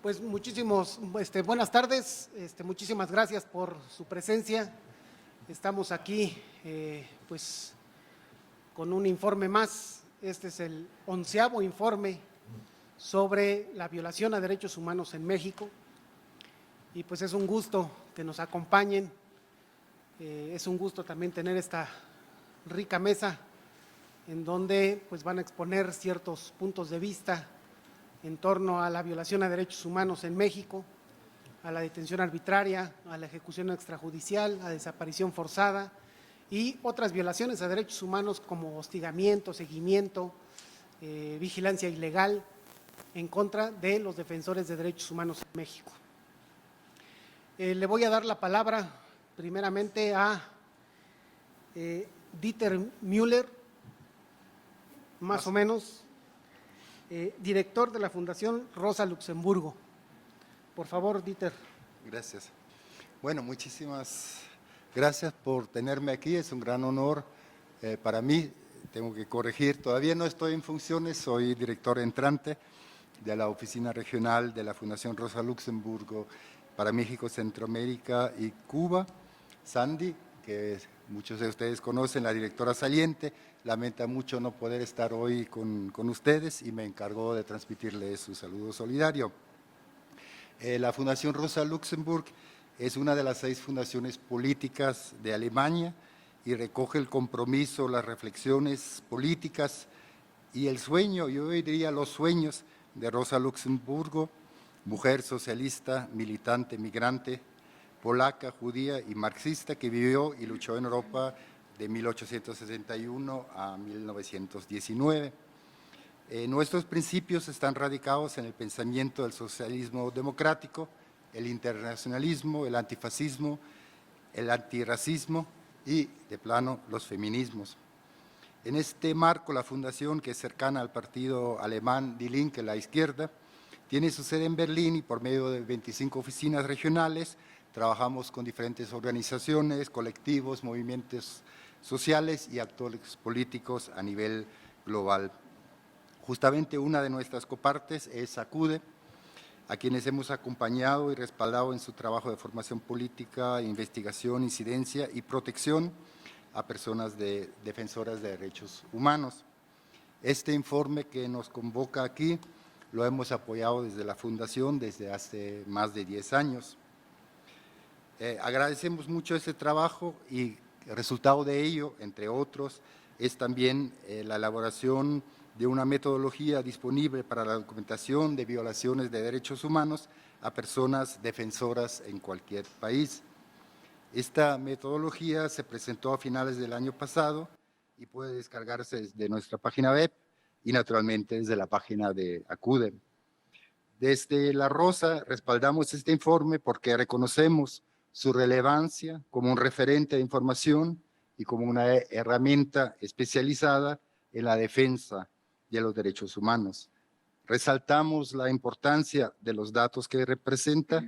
Pues buenas tardes, muchísimas gracias por su presencia. Estamos aquí pues con un informe más. Este es el 11º informe sobre la violación a derechos humanos en México y pues es un gusto que nos acompañen. Es un gusto también tener esta rica mesa en donde pues van a exponer ciertos puntos de vista en torno a la violación a derechos humanos en México, a la detención arbitraria, a la ejecución extrajudicial, a desaparición forzada y otras violaciones a derechos humanos como hostigamiento, seguimiento, vigilancia ilegal en contra de los defensores de derechos humanos en México. Le voy a dar la palabra primeramente a Dieter Müller, más o menos, director de la Fundación Rosa Luxemburgo. Por favor, Dieter. Gracias. Bueno, muchísimas gracias por tenerme aquí. Es un gran honor para mí. Tengo que corregir, todavía no estoy en funciones, soy director entrante de la Oficina Regional de la Fundación Rosa Luxemburgo para México, Centroamérica y Cuba. Sandy, que muchos de ustedes conocen, la directora saliente, lamenta mucho no poder estar hoy con ustedes y me encargó de transmitirles su saludo solidario. La Fundación Rosa Luxemburg es una de las 6 fundaciones políticas de Alemania y recoge el compromiso, las reflexiones políticas y el sueño, yo diría los sueños de Rosa Luxemburgo, mujer socialista, militante, migrante, polaca, judía y marxista que vivió y luchó en Europa de 1861 a 1919. Nuestros principios están radicados en el pensamiento del socialismo democrático, el internacionalismo, el antifascismo, el antirracismo y, de plano, los feminismos. En este marco, la fundación, que es cercana al partido alemán Die Linke, la izquierda, tiene su sede en Berlín y por medio de 25 oficinas regionales trabajamos con diferentes organizaciones, colectivos, movimientos sociales y actores políticos a nivel global. Justamente una de nuestras copartes es ACUDE, a quienes hemos acompañado y respaldado en su trabajo de formación política, investigación, incidencia y protección a personas defensoras de derechos humanos. Este informe que nos convoca aquí lo hemos apoyado desde la Fundación desde hace más de 10 años. Agradecemos mucho este trabajo y el resultado de ello, entre otros, es también la elaboración de una metodología disponible para la documentación de violaciones de derechos humanos a personas defensoras en cualquier país. Esta metodología se presentó a finales del año pasado y puede descargarse desde nuestra página web y naturalmente desde la página de ACUDE. Desde La Rosa respaldamos este informe porque reconocemos su relevancia como un referente de información y como una herramienta especializada en la defensa de los derechos humanos. Resaltamos la importancia de los datos que representa,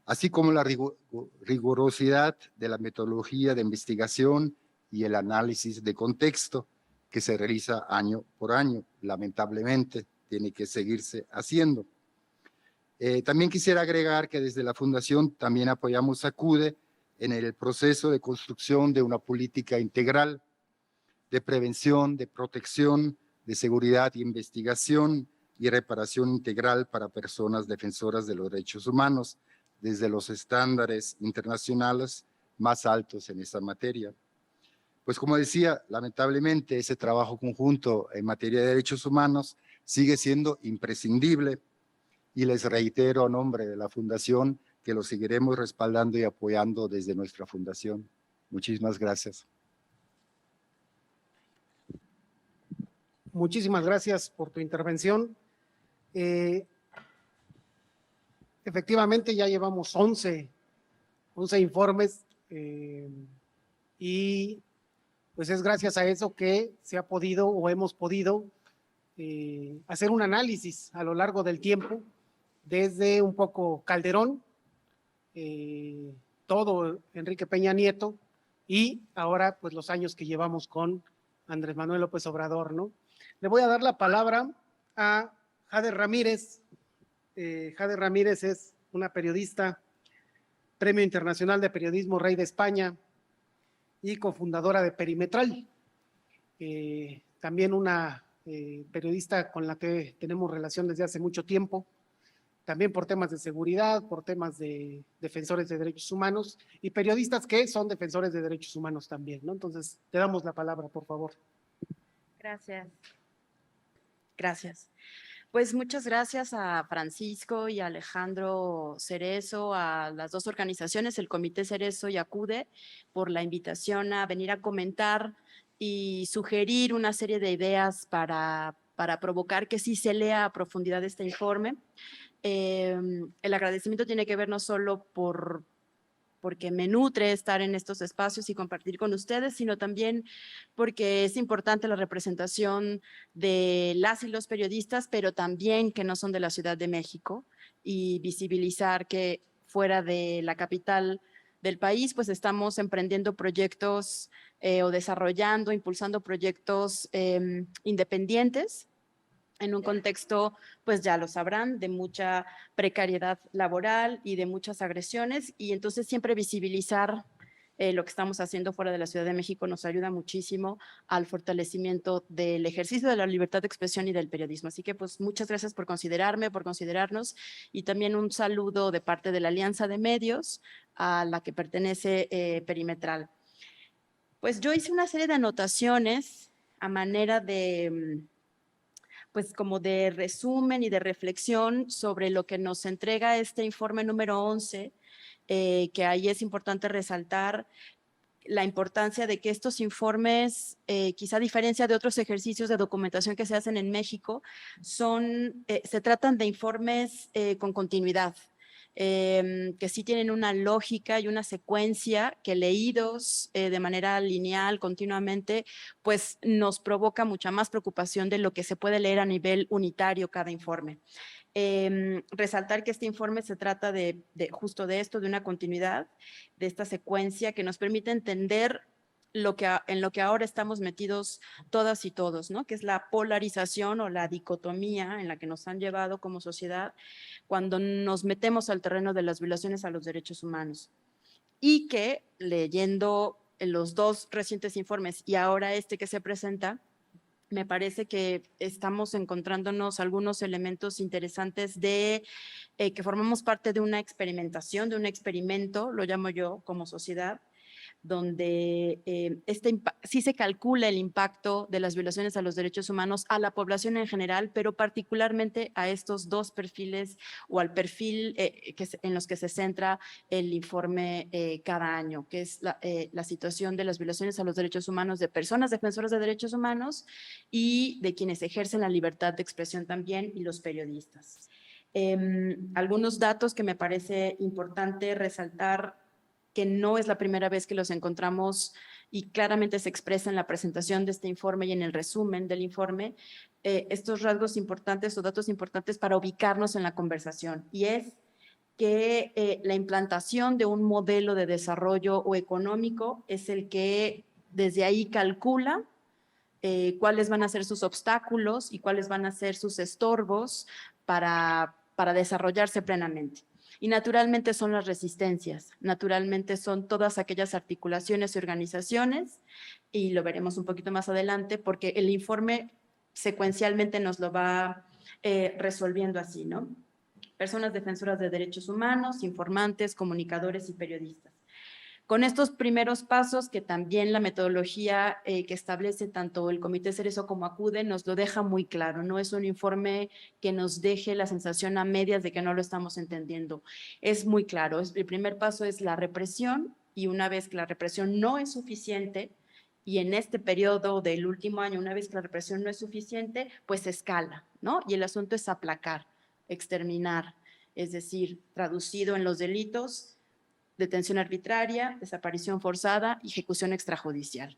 así como la rigurosidad de la metodología de investigación y el análisis de contexto que se realiza año por año. Lamentablemente, tiene que seguirse haciendo. También quisiera agregar que desde la Fundación también apoyamos a ACUDE en el proceso de construcción de una política integral de prevención, de protección, de seguridad y investigación y reparación integral para personas defensoras de los derechos humanos, desde los estándares internacionales más altos en esta materia. Pues como decía, lamentablemente ese trabajo conjunto en materia de derechos humanos sigue siendo imprescindible y les reitero a nombre de la Fundación que lo seguiremos respaldando y apoyando desde nuestra Fundación. Muchísimas gracias. Muchísimas gracias por tu intervención. Efectivamente, ya llevamos 11 informes y pues es gracias a eso que se ha podido o hemos podido hacer un análisis a lo largo del tiempo, desde un poco Calderón, todo Enrique Peña Nieto y ahora pues los años que llevamos con Andrés Manuel López Obrador, ¿no? Le voy a dar la palabra a Jade Ramírez, Jade Ramírez es una periodista, Premio Internacional de Periodismo Rey de España y cofundadora de Perimetral. También una periodista con la que tenemos relación desde hace mucho tiempo, también por temas de seguridad, por temas de defensores de derechos humanos y periodistas que son defensores de derechos humanos también, ¿no? Entonces, te damos la palabra, por favor. Gracias. Gracias. Pues muchas gracias a Francisco y a Alejandro Cerezo, a las dos organizaciones, el Comité Cerezo y Acude, por la invitación a venir a comentar y sugerir una serie de ideas para provocar que sí se lea a profundidad este informe. El agradecimiento tiene que ver no solo porque me nutre estar en estos espacios y compartir con ustedes, sino también porque es importante la representación de las y los periodistas, pero también que no son de la Ciudad de México, y visibilizar que fuera de la capital del país, pues estamos emprendiendo proyectos o desarrollando, impulsando proyectos independientes, en un contexto, pues ya lo sabrán, de mucha precariedad laboral y de muchas agresiones, y entonces siempre visibilizar lo que estamos haciendo fuera de la Ciudad de México nos ayuda muchísimo al fortalecimiento del ejercicio de la libertad de expresión y del periodismo. Así que pues muchas gracias por considerarme, por considerarnos, y también un saludo de parte de la Alianza de Medios a la que pertenece Perimetral. Pues yo hice una serie de anotaciones a manera de pues como de resumen y de reflexión sobre lo que nos entrega este informe número 11, que ahí es importante resaltar la importancia de que estos informes, quizá a diferencia de otros ejercicios de documentación que se hacen en México, se tratan de informes con continuidad, que sí tienen una lógica y una secuencia que leídos de manera lineal continuamente, pues nos provoca mucha más preocupación de lo que se puede leer a nivel unitario cada informe. Resaltar que este informe se trata justo de esto, de una continuidad, de esta secuencia que nos permite entender en lo que ahora estamos metidos todas y todos, ¿no? Que es la polarización o la dicotomía en la que nos han llevado como sociedad cuando nos metemos al terreno de las violaciones a los derechos humanos. Y que leyendo los dos recientes informes y ahora este que se presenta, me parece que estamos encontrándonos algunos elementos interesantes de que formamos parte de una experimentación, de un experimento, lo llamo yo, como sociedad, donde sí se calcula el impacto de las violaciones a los derechos humanos a la población en general, pero particularmente a estos dos perfiles o al perfil en los que se centra el informe cada año, que es la situación de las violaciones a los derechos humanos de personas defensoras de derechos humanos y de quienes ejercen la libertad de expresión también, y los periodistas. Algunos datos que me parece importante resaltar, que no es la primera vez que los encontramos y claramente se expresa en la presentación de este informe y en el resumen del informe, estos rasgos importantes o datos importantes para ubicarnos en la conversación, y es que la implantación de un modelo de desarrollo o económico es el que desde ahí calcula cuáles van a ser sus obstáculos y cuáles van a ser sus estorbos para desarrollarse plenamente. Y naturalmente son las resistencias, naturalmente son todas aquellas articulaciones y organizaciones, y lo veremos un poquito más adelante porque el informe secuencialmente nos lo va resolviendo así, ¿no? Personas defensoras de derechos humanos, informantes, comunicadores y periodistas. Con estos primeros pasos, que también la metodología que establece tanto el Comité Cerezo como Acude nos lo deja muy claro, no es un informe que nos deje la sensación a medias de que no lo estamos entendiendo. Es muy claro, el primer paso es la represión, y una vez que la represión no es suficiente, y en este periodo del último año, una vez que la represión no es suficiente, pues escala, ¿no? Y el asunto es aplacar, exterminar, es decir, traducido en los delitos: detención arbitraria, desaparición forzada y ejecución extrajudicial.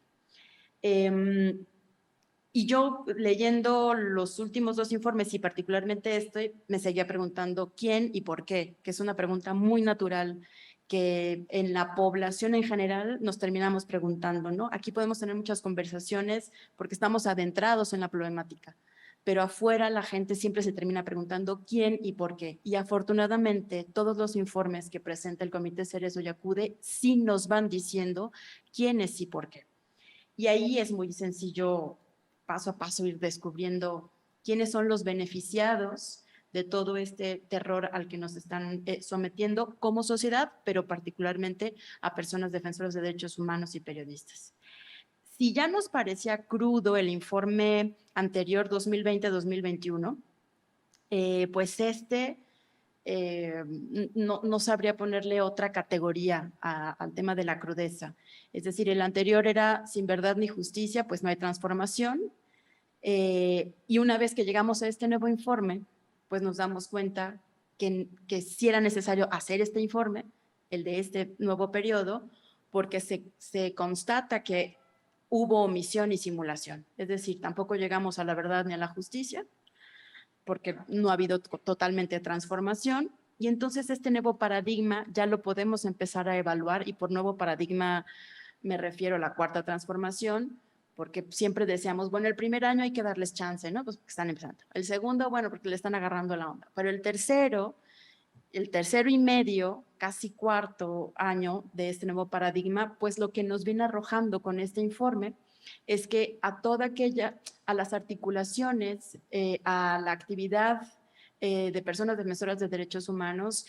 Y yo, leyendo los últimos dos informes y particularmente este, me seguía preguntando quién y por qué, que es una pregunta muy natural que en la población en general nos terminamos preguntando, ¿no? Aquí podemos tener muchas conversaciones porque estamos adentrados en la problemática, pero afuera la gente siempre se termina preguntando quién y por qué. Y afortunadamente todos los informes que presenta el Comité Cerezo y Acude sí nos van diciendo quién es y por qué. Y ahí es muy sencillo, paso a paso, ir descubriendo quiénes son los beneficiados de todo este terror al que nos están sometiendo como sociedad, pero particularmente a personas defensoras de derechos humanos y periodistas. Si ya nos parecía crudo el informe anterior 2020-2021, pues no sabría ponerle otra categoría al tema de la crudeza. Es decir, el anterior era sin verdad ni justicia, pues no hay transformación. Y una vez que llegamos a este nuevo informe, pues nos damos cuenta que sí era necesario hacer este informe, el de este nuevo periodo, porque se constata que hubo omisión y simulación. Es decir, tampoco llegamos a la verdad ni a la justicia, porque no ha habido totalmente transformación. Y entonces este nuevo paradigma ya lo podemos empezar a evaluar, y por nuevo paradigma me refiero a la cuarta transformación, porque siempre decíamos, bueno, el primer año hay que darles chance, ¿no? Pues porque están empezando. El segundo, bueno, porque le están agarrando la onda. Pero el tercero y medio, casi cuarto año de este nuevo paradigma, pues lo que nos viene arrojando con este informe es que a las articulaciones, a la actividad de personas defensoras de derechos humanos,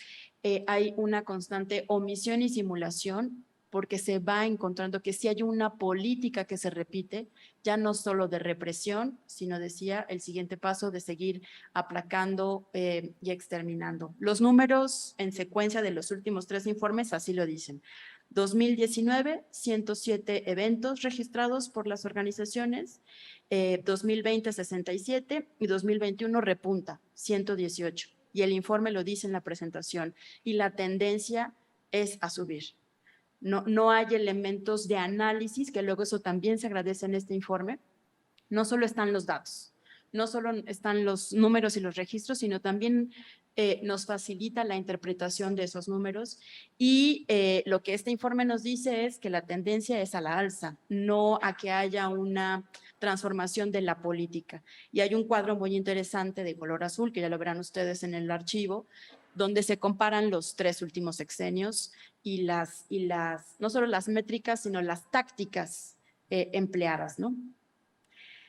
hay una constante omisión y simulación, porque se va encontrando que sí hay una política que se repite, ya no solo de represión, sino, decía, el siguiente paso de seguir aplacando y exterminando. Los números en secuencia de los últimos 3 informes así lo dicen. 2019, 107 eventos registrados por las organizaciones, 2020, 67, y 2021 repunta, 118. Y el informe lo dice en la presentación, y la tendencia es a subir. No hay elementos de análisis, que luego eso también se agradece en este informe. No solo están los datos, no solo están los números y los registros, sino también nos facilita la interpretación de esos números. Y lo que este informe nos dice es que la tendencia es a la alza, no a que haya una transformación de la política. Y hay un cuadro muy interesante de color azul, que ya lo verán ustedes en el archivo, donde se comparan los 3 últimos sexenios y no solo las métricas, sino las tácticas empleadas, ¿no?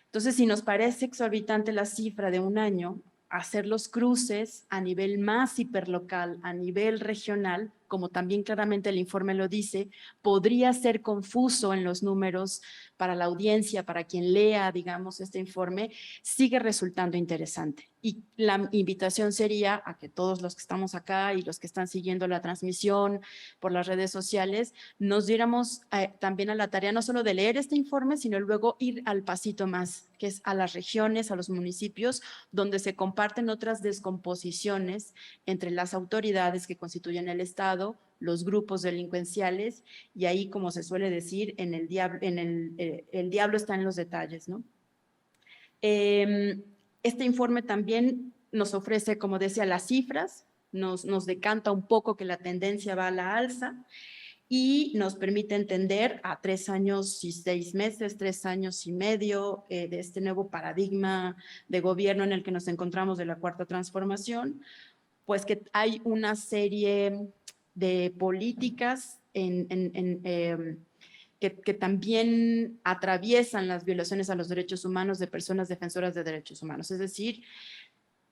Entonces, si nos parece exorbitante la cifra de un año, hacer los cruces a nivel más hiperlocal, a nivel regional, como también claramente el informe lo dice, podría ser confuso en los números para la audiencia, para quien lea, digamos, este informe, sigue resultando interesante. Y la invitación sería a que todos los que estamos acá y los que están siguiendo la transmisión por las redes sociales, nos diéramos también a la tarea no solo de leer este informe, sino luego ir al pasito más, que es a las regiones, a los municipios, donde se comparten otras descomposiciones entre las autoridades que constituyen el Estado, los grupos delincuenciales, y ahí, como se suele decir, el diablo está en los detalles, ¿no? Este informe también nos ofrece, como decía, las cifras, nos decanta un poco que la tendencia va a la alza, y nos permite entender a 3 años y 6 meses, 3 años y medio de este nuevo paradigma de gobierno en el que nos encontramos, de la cuarta transformación, pues que hay una serie de políticas que también atraviesan las violaciones a los derechos humanos de personas defensoras de derechos humanos. Es decir,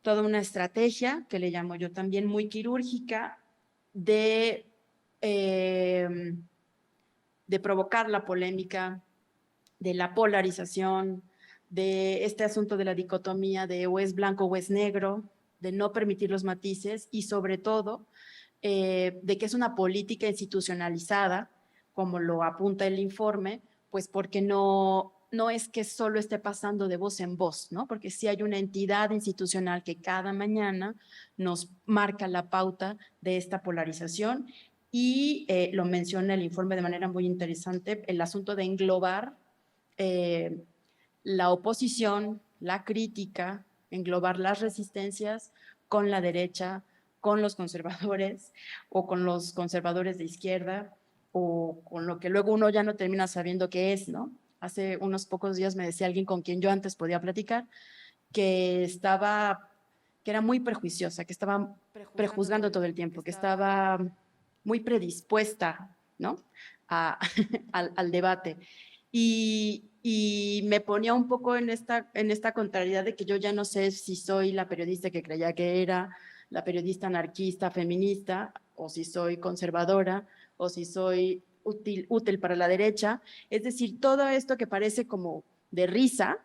toda una estrategia, que le llamo yo también muy quirúrgica, de provocar la polémica, de la polarización, de este asunto de la dicotomía de o es blanco o es negro, de no permitir los matices, y sobre todo de que es una política institucionalizada, como lo apunta el informe, pues porque no es que solo esté pasando de voz en voz, ¿no? Porque sí hay una entidad institucional que cada mañana nos marca la pauta de esta polarización, y lo menciona el informe de manera muy interesante, el asunto de englobar la oposición, la crítica, englobar las resistencias con la derecha, con los conservadores o con los conservadores de izquierda, o con lo que luego uno ya no termina sabiendo qué es, ¿no? Hace unos pocos días me decía alguien con quien yo antes podía platicar que era muy prejuiciosa, que estaba prejuzgando todo el tiempo, que estaba muy predispuesta, ¿no? al debate. Y me ponía un poco en esta contrariedad de que yo ya no sé si soy la periodista que creía que era, la periodista anarquista, feminista, o si soy conservadora, o si soy útil para la derecha. Es decir, todo esto que parece como de risa,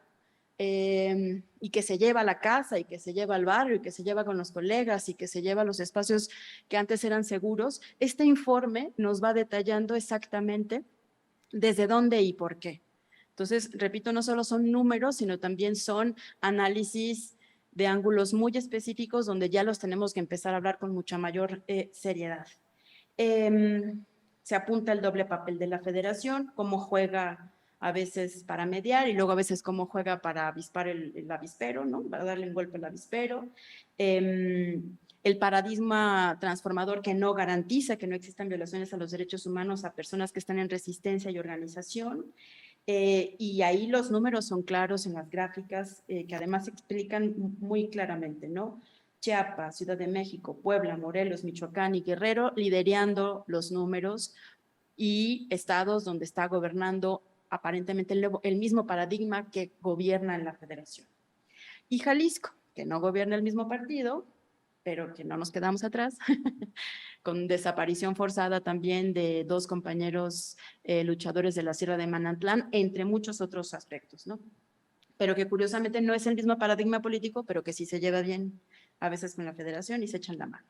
y que se lleva a la casa y que se lleva al barrio y que se lleva con los colegas y que se lleva a los espacios que antes eran seguros, este informe nos va detallando exactamente desde dónde y por qué. Entonces, repito, no solo son números, sino también son análisis de ángulos muy específicos donde ya los tenemos que empezar a hablar con mucha mayor seriedad. Se apunta el doble papel de la federación, cómo juega a veces para mediar y luego a veces cómo juega para avispar el avispero, ¿no? Para darle un golpe al avispero. El paradigma transformador que no garantiza que no existan violaciones a los derechos humanos a personas que están en resistencia y organización. Y ahí los números son claros en las gráficas, que además explican muy claramente, ¿no? Chiapas, Ciudad de México, Puebla, Morelos, Michoacán y Guerrero liderando los números, y estados donde está gobernando aparentemente el mismo paradigma que gobierna en la federación. Y Jalisco, que no gobierna el mismo partido, pero que no nos quedamos atrás, con desaparición forzada también de 2 compañeros luchadores de la Sierra de Manantlán, entre muchos otros aspectos, ¿no? Pero que curiosamente no es el mismo paradigma político, pero que sí se lleva bien a veces con la federación y se echan la mano.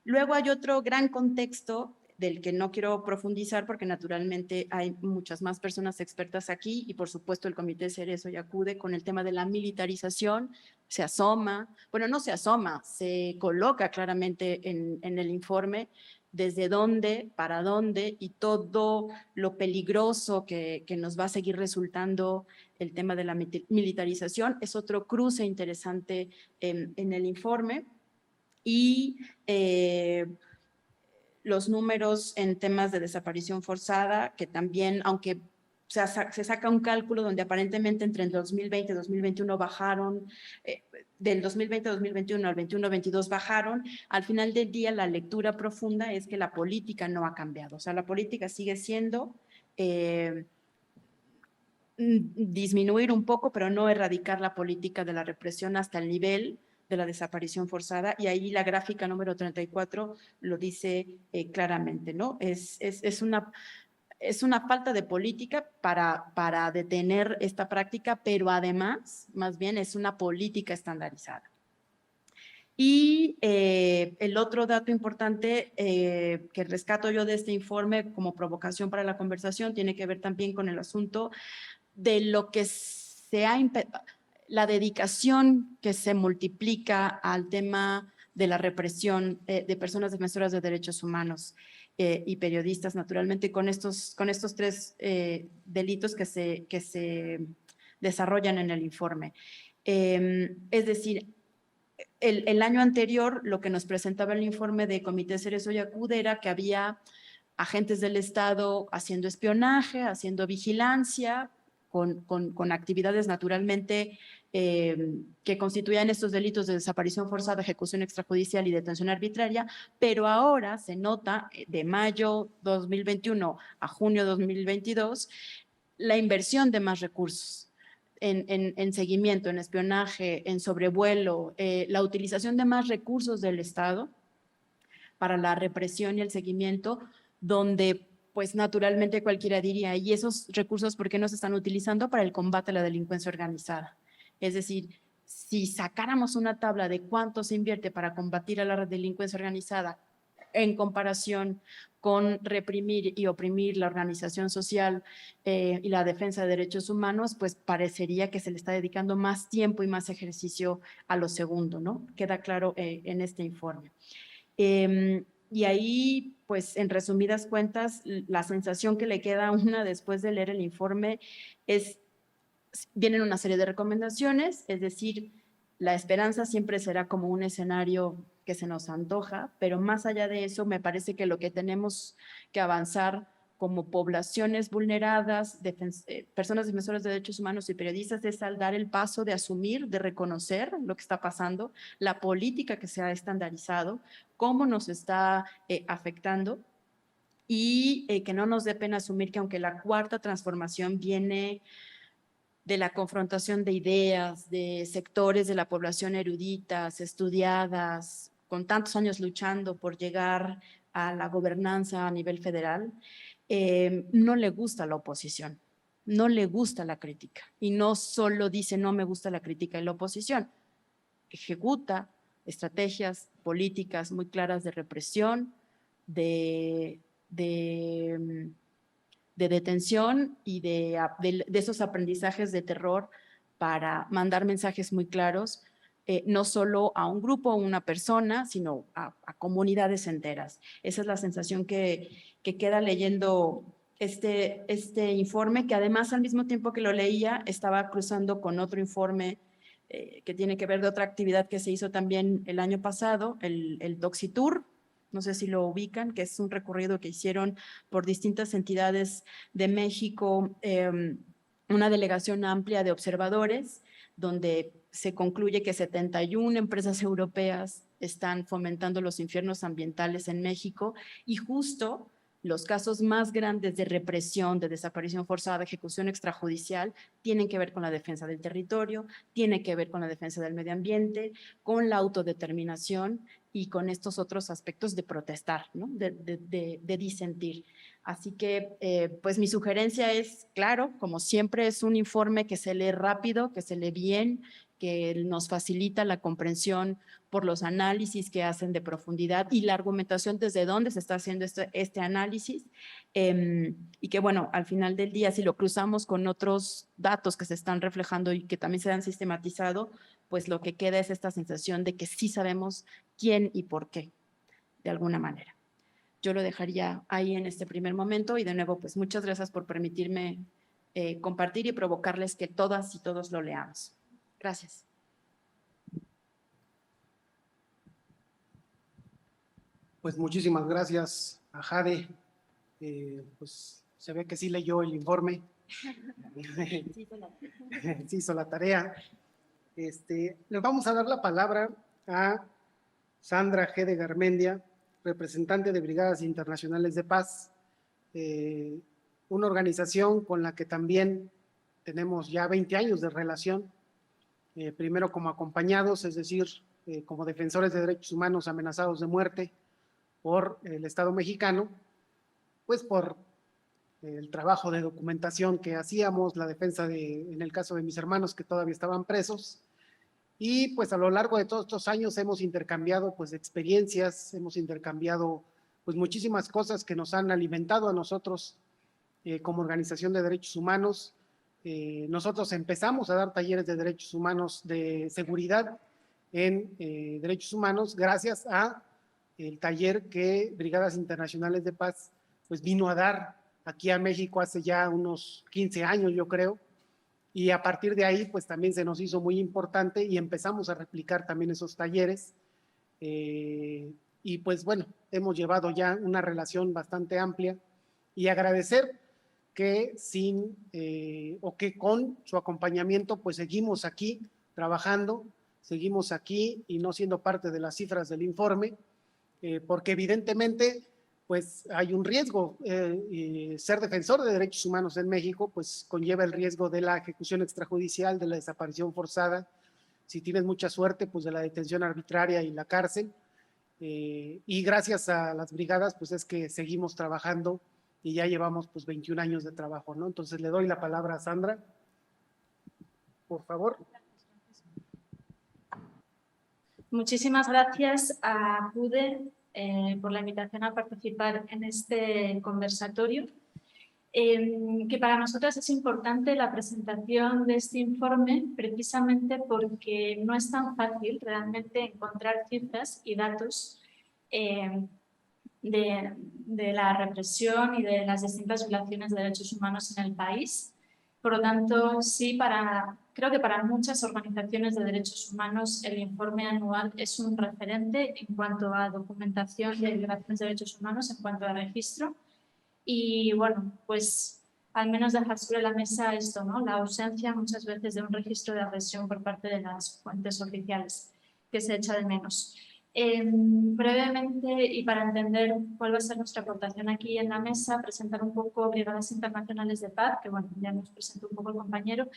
Luego hay otro gran contexto del que no quiero profundizar porque naturalmente hay muchas más personas expertas aquí y por supuesto el Comité Cerezo y acude con el tema de la militarización, se asoma, bueno, no se asoma, se coloca claramente en el informe desde dónde, para dónde y todo lo peligroso que nos va a seguir resultando el tema de la militarización. Es otro cruce interesante en el informe. Y los números en temas de desaparición forzada, que también, aunque se saca un cálculo donde aparentemente entre el 2020 y 2021 bajaron, del 2020 a 2021 al 21-22 bajaron, al final del día la lectura profunda es que la política no ha cambiado. O sea, la política sigue siendo disminuir un poco, pero no erradicar la política de la represión hasta el nivel de la desaparición forzada, y ahí la gráfica número 34 lo dice claramente, ¿no? Es una falta de política para detener esta práctica, pero además, más bien, es una política estandarizada. Y el otro dato importante que rescato yo de este informe como provocación para la conversación tiene que ver también con el asunto de lo que la dedicación que se multiplica al tema de la represión de personas defensoras de derechos humanos y periodistas, naturalmente, con estos 3 delitos que se desarrollan en el informe. Es decir, el año anterior, lo que nos presentaba el informe de Comité Cerezo y Acude era que había agentes del Estado haciendo espionaje, haciendo vigilancia, con actividades naturalmente que constituían estos delitos de desaparición forzada, ejecución extrajudicial y detención arbitraria, pero ahora se nota de mayo 2021 a junio 2022 la inversión de más recursos en seguimiento, en espionaje, en sobrevuelo, la utilización de más recursos del Estado para la represión y el seguimiento, donde pues naturalmente cualquiera diría, ¿y esos recursos por qué no se están utilizando para el combate a la delincuencia organizada? Es decir, si sacáramos una tabla de cuánto se invierte para combatir a la delincuencia organizada en comparación con reprimir y oprimir la organización social y la defensa de derechos humanos, pues parecería que se le está dedicando más tiempo y más ejercicio a lo segundo, ¿no? Queda claro en este informe. Y ahí, pues en resumidas cuentas, la sensación que le queda a una después de leer el informe es, vienen una serie de recomendaciones, es decir, la esperanza siempre será como un escenario que se nos antoja, pero más allá de eso, me parece que lo que tenemos que avanzar como poblaciones vulneradas, personas defensoras de derechos humanos y periodistas, es al dar el paso de asumir, de reconocer lo que está pasando, la política que se ha estandarizado, cómo nos está afectando, y que no nos dé pena asumir que aunque la cuarta transformación viene de la confrontación de ideas, de sectores de la población eruditas, estudiadas, con tantos años luchando por llegar a la gobernanza a nivel federal, no le gusta la oposición, no le gusta la crítica. Y no solo dice no me gusta la crítica y la oposición, ejecuta estrategias políticas muy claras de represión, de detención y de esos aprendizajes de terror para mandar mensajes muy claros, no solo a un grupo o una persona, sino a comunidades enteras. Esa es la sensación que queda leyendo este informe, que además al mismo tiempo que lo leía estaba cruzando con otro informe que tiene que ver de otra actividad que se hizo también el año pasado, el Doxitour. No sé si lo ubican, que es un recorrido que hicieron por distintas entidades de México, una delegación amplia de observadores, donde se concluye que 71 empresas europeas están fomentando los infiernos ambientales en México, y justo los casos más grandes de represión, de desaparición forzada, de ejecución extrajudicial, tienen que ver con la defensa del territorio, tienen que ver con la defensa del medio ambiente, con la autodeterminación y con estos otros aspectos de protestar, ¿no? de disentir. Así que, pues mi sugerencia es, claro, como siempre, es un informe que se lee rápido, que se lee bien, que nos facilita la comprensión por los análisis que hacen de profundidad y la argumentación desde dónde se está haciendo este análisis, y que, bueno, al final del día, si lo cruzamos con otros datos que se están reflejando y que también se han sistematizado, pues lo que queda es esta sensación de que sí sabemos quién y por qué, de alguna manera. Yo lo dejaría ahí en este primer momento, y de nuevo, pues muchas gracias por permitirme compartir y provocarles que todas y todos lo leamos. Gracias. Pues muchísimas gracias a Jade. Pues se ve que sí leyó el informe. Sí hizo la tarea. Le vamos a dar la palabra a Sandra G. de Garmendia, representante de Brigadas Internacionales de Paz, una organización con la que también tenemos ya 20 años de relación, primero como acompañados, es decir, como defensores de derechos humanos amenazados de muerte por el Estado mexicano, pues por el trabajo de documentación que hacíamos, la defensa en el caso de mis hermanos que todavía estaban presos. Y pues a lo largo de todos estos años hemos intercambiado pues experiencias, hemos intercambiado pues muchísimas cosas que nos han alimentado a nosotros como organización de derechos humanos. Nosotros empezamos a dar talleres de derechos humanos, de seguridad en derechos humanos, gracias a el taller que Brigadas Internacionales de Paz pues vino a dar aquí a México hace ya unos 15 años, yo creo. Y a partir de ahí, pues también se nos hizo muy importante y empezamos a replicar también esos talleres. Y pues bueno, hemos llevado ya una relación bastante amplia, y agradecer que que con su acompañamiento, pues seguimos aquí trabajando, seguimos aquí y no siendo parte de las cifras del informe, porque evidentemente pues hay un riesgo. Ser defensor de derechos humanos en México pues conlleva el riesgo de la ejecución extrajudicial, de la desaparición forzada, si tienes mucha suerte, pues de la detención arbitraria y la cárcel. Y gracias a las brigadas pues es que seguimos trabajando y ya llevamos pues 21 años de trabajo, ¿no? Entonces le doy la palabra a Sandra, por favor. Muchísimas gracias a CUDE por la invitación a participar en este conversatorio, que para nosotras es importante la presentación de este informe precisamente porque no es tan fácil realmente encontrar cifras y datos de la represión y de las distintas violaciones de derechos humanos en el país. Por lo tanto, sí, creo que para muchas organizaciones de derechos humanos el informe anual es un referente en cuanto a documentación de violaciones de derechos humanos, en cuanto a registro. y bueno, pues al menos dejar sobre la mesa esto, ¿no? La ausencia muchas veces de un registro de agresión por parte de las fuentes oficiales, que se echa de menos. Brevemente, y para entender cuál va a ser nuestra aportación aquí en la mesa, presentar un poco Brigadas Internacionales de Paz, que bueno, ya nos presentó un poco el compañero,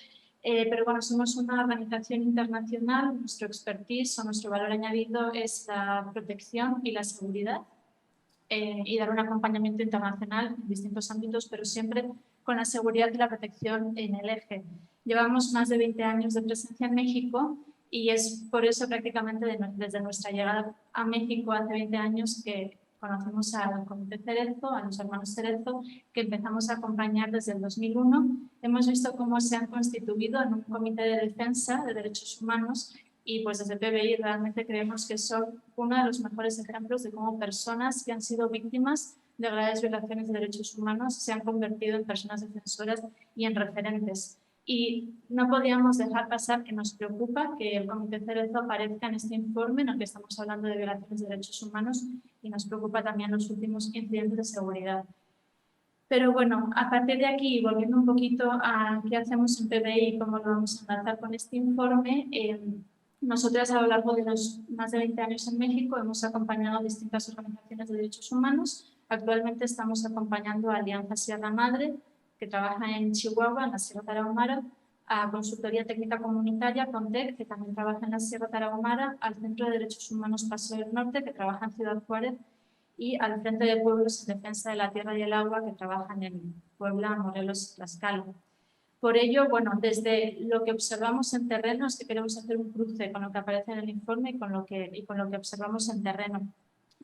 pero bueno, somos una organización internacional, nuestro expertise o nuestro valor añadido es la protección y la seguridad, y dar un acompañamiento internacional en distintos ámbitos, pero siempre con la seguridad y la protección en el eje. Llevamos más de 20 años de presencia en México y es por eso prácticamente desde nuestra llegada a México hace 20 años que conocemos al Comité Cerezo, a los hermanos Cerezo, que empezamos a acompañar desde el 2001. Hemos visto cómo se han constituido en un comité de defensa de derechos humanos y pues desde PBI realmente creemos que son uno de los mejores ejemplos de cómo personas que han sido víctimas de graves violaciones de derechos humanos se han convertido en personas defensoras y en referentes. Y no podíamos dejar pasar que nos preocupa que el Comité Cerezo aparezca en este informe en el que estamos hablando de violaciones de derechos humanos y nos preocupa también los últimos incidentes de seguridad. Pero bueno, a partir de aquí, volviendo un poquito a qué hacemos en PBI y cómo lo vamos a enlazar con este informe, nosotras a lo largo de los más de 20 años en México hemos acompañado a distintas organizaciones de derechos humanos. Actualmente estamos acompañando a Alianza Sierra Madre, que trabaja en Chihuahua, en la Sierra Tarahumara, a Consultoría Técnica Comunitaria, CONTEC, que también trabaja en la Sierra Tarahumara, al Centro de Derechos Humanos Paso del Norte, que trabaja en Ciudad Juárez, y al Frente de Pueblos en Defensa de la Tierra y el Agua, que trabajan en Puebla, Morelos y Tlaxcala. Por ello, bueno, desde lo que observamos en terreno es que queremos hacer un cruce con lo que aparece en el informe y con lo que observamos en terreno.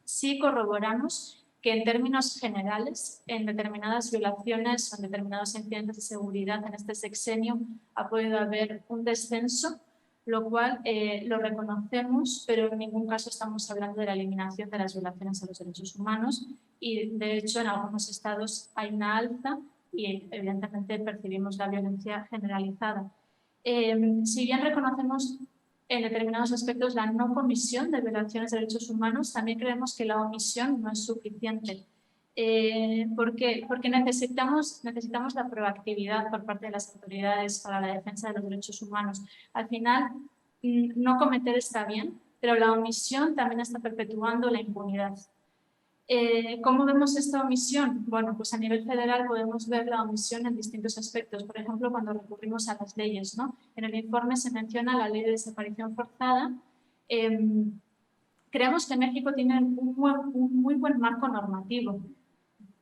Sí corroboramos que en términos generales, en determinadas violaciones o en determinados incidentes de seguridad en este sexenio ha podido haber un descenso, lo cual lo reconocemos, pero en ningún caso estamos hablando de la eliminación de las violaciones a los derechos humanos y de hecho en algunos estados hay una alza y evidentemente percibimos la violencia generalizada. Si bien reconocemos en determinados aspectos la no comisión de violaciones de derechos humanos, también creemos que la omisión no es suficiente. ¿Por qué? Porque necesitamos la proactividad por parte de las autoridades para la defensa de los derechos humanos. Al final, no cometer está bien, pero la omisión también está perpetuando la impunidad. ¿Cómo vemos esta omisión? Bueno, pues a nivel federal podemos ver la omisión en distintos aspectos. Por ejemplo, cuando recurrimos a las leyes, ¿no? En el informe se menciona la ley de desaparición forzada. Creemos que México tiene un muy buen marco normativo,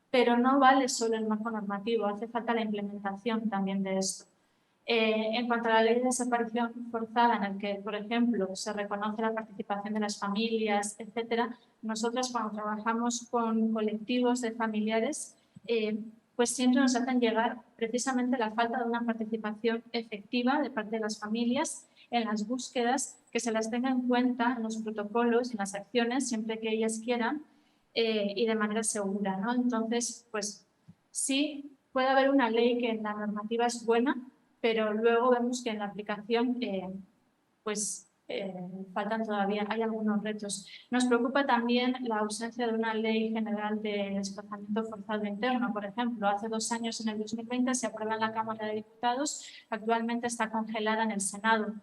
pero no vale solo el marco normativo, hace falta la implementación también de esto. En cuanto a la ley de desaparición forzada, en el que, por ejemplo, se reconoce la participación de las familias, etcétera, nosotras cuando trabajamos con colectivos de familiares, pues siempre nos hacen llegar precisamente la falta de una participación efectiva de parte de las familias en las búsquedas, que se las tenga en cuenta en los protocolos y en las acciones siempre que ellas quieran y de manera segura, ¿no? Entonces, pues sí, puede haber una ley que en la normativa es buena, pero luego vemos que en la aplicación faltan todavía, hay algunos retos. Nos preocupa también la ausencia de una ley general de desplazamiento forzado interno. Por ejemplo, hace 2 años, en el 2020, se aprueba en la Cámara de Diputados, actualmente está congelada en el Senado.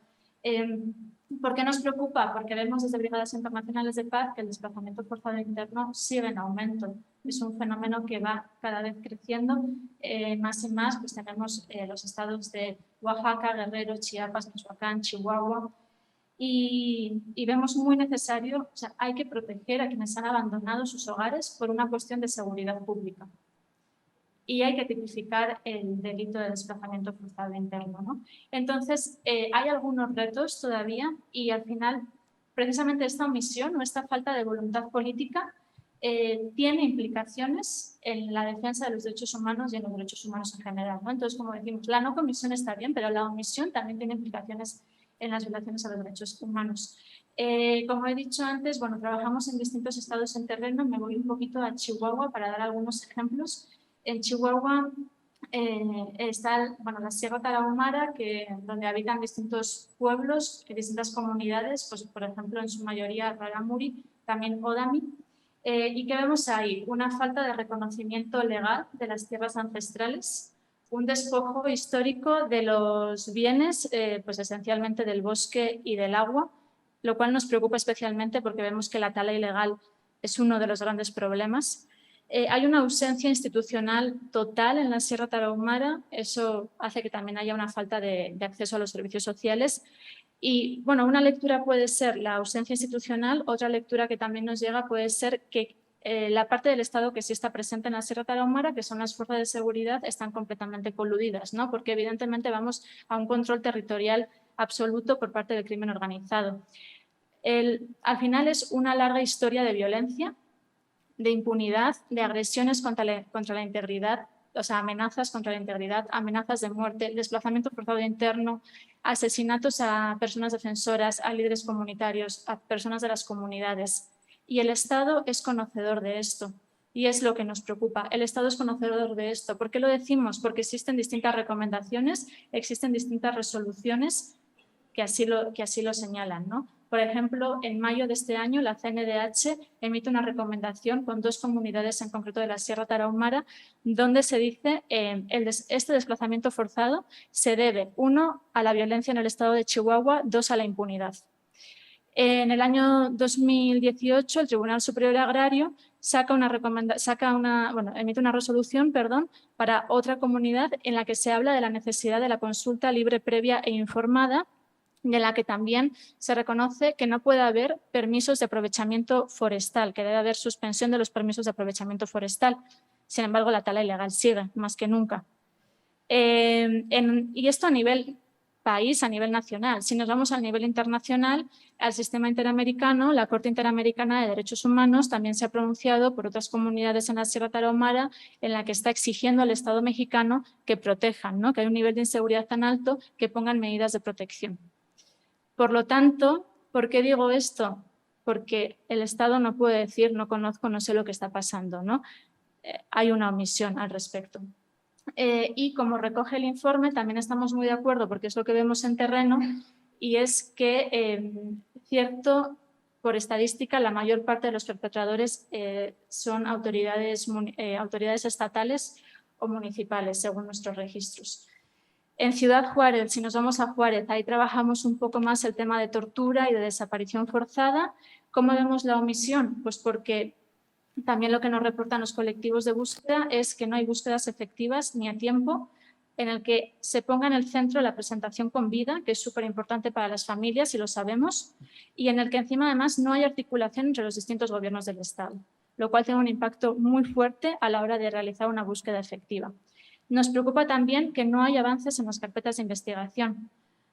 ¿Por qué nos preocupa? Porque vemos desde Brigadas Internacionales de Paz que el desplazamiento forzado interno sigue en aumento. Es un fenómeno que va cada vez creciendo más y más. Pues tenemos los estados de Oaxaca, Guerrero, Chiapas, Michoacán, Chihuahua. Y vemos muy necesario, o sea, hay que proteger a quienes han abandonado sus hogares por una cuestión de seguridad pública. Y hay que tipificar el delito de desplazamiento forzado interno, ¿no? Entonces, hay algunos retos todavía y al final, precisamente esta omisión o esta falta de voluntad política tiene implicaciones en la defensa de los derechos humanos y en los derechos humanos en general, ¿no? Entonces, como decimos, la no comisión está bien, pero la omisión también tiene implicaciones en las violaciones a los derechos humanos. Como he dicho antes, bueno, trabajamos en distintos estados en terreno. Me voy un poquito a Chihuahua para dar algunos ejemplos. En Chihuahua está la Sierra Tarahumara, donde habitan distintos pueblos, distintas comunidades, pues, por ejemplo, en su mayoría Rarámuri, también Odami. ¿Y qué vemos ahí? Una falta de reconocimiento legal de las tierras ancestrales, un despojo histórico de los bienes, pues esencialmente del bosque y del agua, lo cual nos preocupa especialmente porque vemos que la tala ilegal es uno de los grandes problemas. Hay una ausencia institucional total en la Sierra Tarahumara, eso hace que también haya una falta de acceso a los servicios sociales. Y bueno, una lectura puede ser la ausencia institucional, otra lectura que también nos llega puede ser que la parte del Estado que sí está presente en la Sierra Tarahumara, que son las fuerzas de seguridad, están completamente coludidas, ¿no? Porque evidentemente vamos a un control territorial absoluto por parte del crimen organizado. Al final es una larga historia de violencia, de impunidad, de agresiones contra la integridad, o sea, amenazas contra la integridad, amenazas de muerte, desplazamiento forzado interno, asesinatos a personas defensoras, a líderes comunitarios, a personas de las comunidades. Y el Estado es conocedor de esto y es lo que nos preocupa. El Estado es conocedor de esto. ¿Por qué lo decimos? Porque existen distintas recomendaciones, existen distintas resoluciones que así lo señalan, ¿no? Por ejemplo, en mayo de este año la CNDH emite una recomendación con 2 comunidades en concreto de la Sierra Tarahumara donde se dice este desplazamiento forzado se debe, 1, a la violencia en el estado de Chihuahua, 2, a la impunidad. En el año 2018 el Tribunal Superior Agrario emite una resolución para otra comunidad en la que se habla de la necesidad de la consulta libre, previa e informada, de la que también se reconoce que no puede haber permisos de aprovechamiento forestal, que debe haber suspensión de los permisos de aprovechamiento forestal. Sin embargo, la tala ilegal sigue, más que nunca. Y esto a nivel país, a nivel nacional. Si nos vamos al nivel internacional, al sistema interamericano, la Corte Interamericana de Derechos Humanos también se ha pronunciado por otras comunidades en la Sierra Tarahumara en la que está exigiendo al Estado mexicano que protejan, ¿no? Que hay un nivel de inseguridad tan alto que pongan medidas de protección. Por lo tanto, ¿por qué digo esto? Porque el Estado no puede decir no conozco, no sé lo que está pasando, ¿no? Hay una omisión al respecto. Y como recoge el informe, también estamos muy de acuerdo porque es lo que vemos en terreno y es que, por estadística, la mayor parte de los perpetradores son autoridades estatales o municipales, según nuestros registros. En Ciudad Juárez, si nos vamos a Juárez, ahí trabajamos un poco más el tema de tortura y de desaparición forzada. ¿Cómo vemos la omisión? Pues porque también lo que nos reportan los colectivos de búsqueda es que no hay búsquedas efectivas ni a tiempo en el que se ponga en el centro la presentación con vida, que es súper importante para las familias y lo sabemos, y en el que encima además no hay articulación entre los distintos gobiernos del Estado, lo cual tiene un impacto muy fuerte a la hora de realizar una búsqueda efectiva. Nos preocupa también que no hay avances en las carpetas de investigación.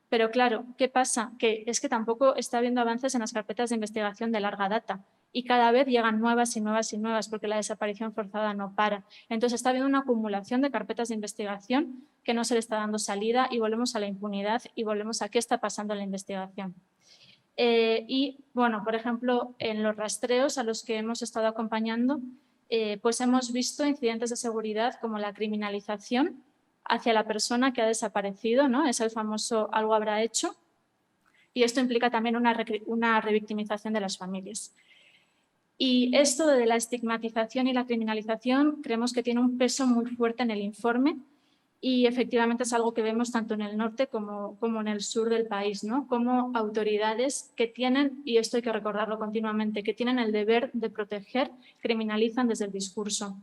Pero claro, ¿qué pasa? Que es que tampoco está habiendo avances en las carpetas de investigación de larga data y cada vez llegan nuevas y nuevas y nuevas porque la desaparición forzada no para. Entonces está habiendo una acumulación de carpetas de investigación que no se le está dando salida y volvemos a la impunidad y volvemos a qué está pasando en la investigación. Y bueno, por ejemplo, en los rastreos a los que hemos estado acompañando, pues hemos visto incidentes de seguridad como la criminalización hacia la persona que ha desaparecido, ¿no? Es el famoso algo habrá hecho, y esto implica también una revictimización de las familias. Y esto de la estigmatización y la criminalización creemos que tiene un peso muy fuerte en el informe y efectivamente es algo que vemos tanto en el norte como en el sur del país, ¿no? Como autoridades que tienen, y esto hay que recordarlo continuamente, que tienen el deber de proteger, criminalizan desde el discurso.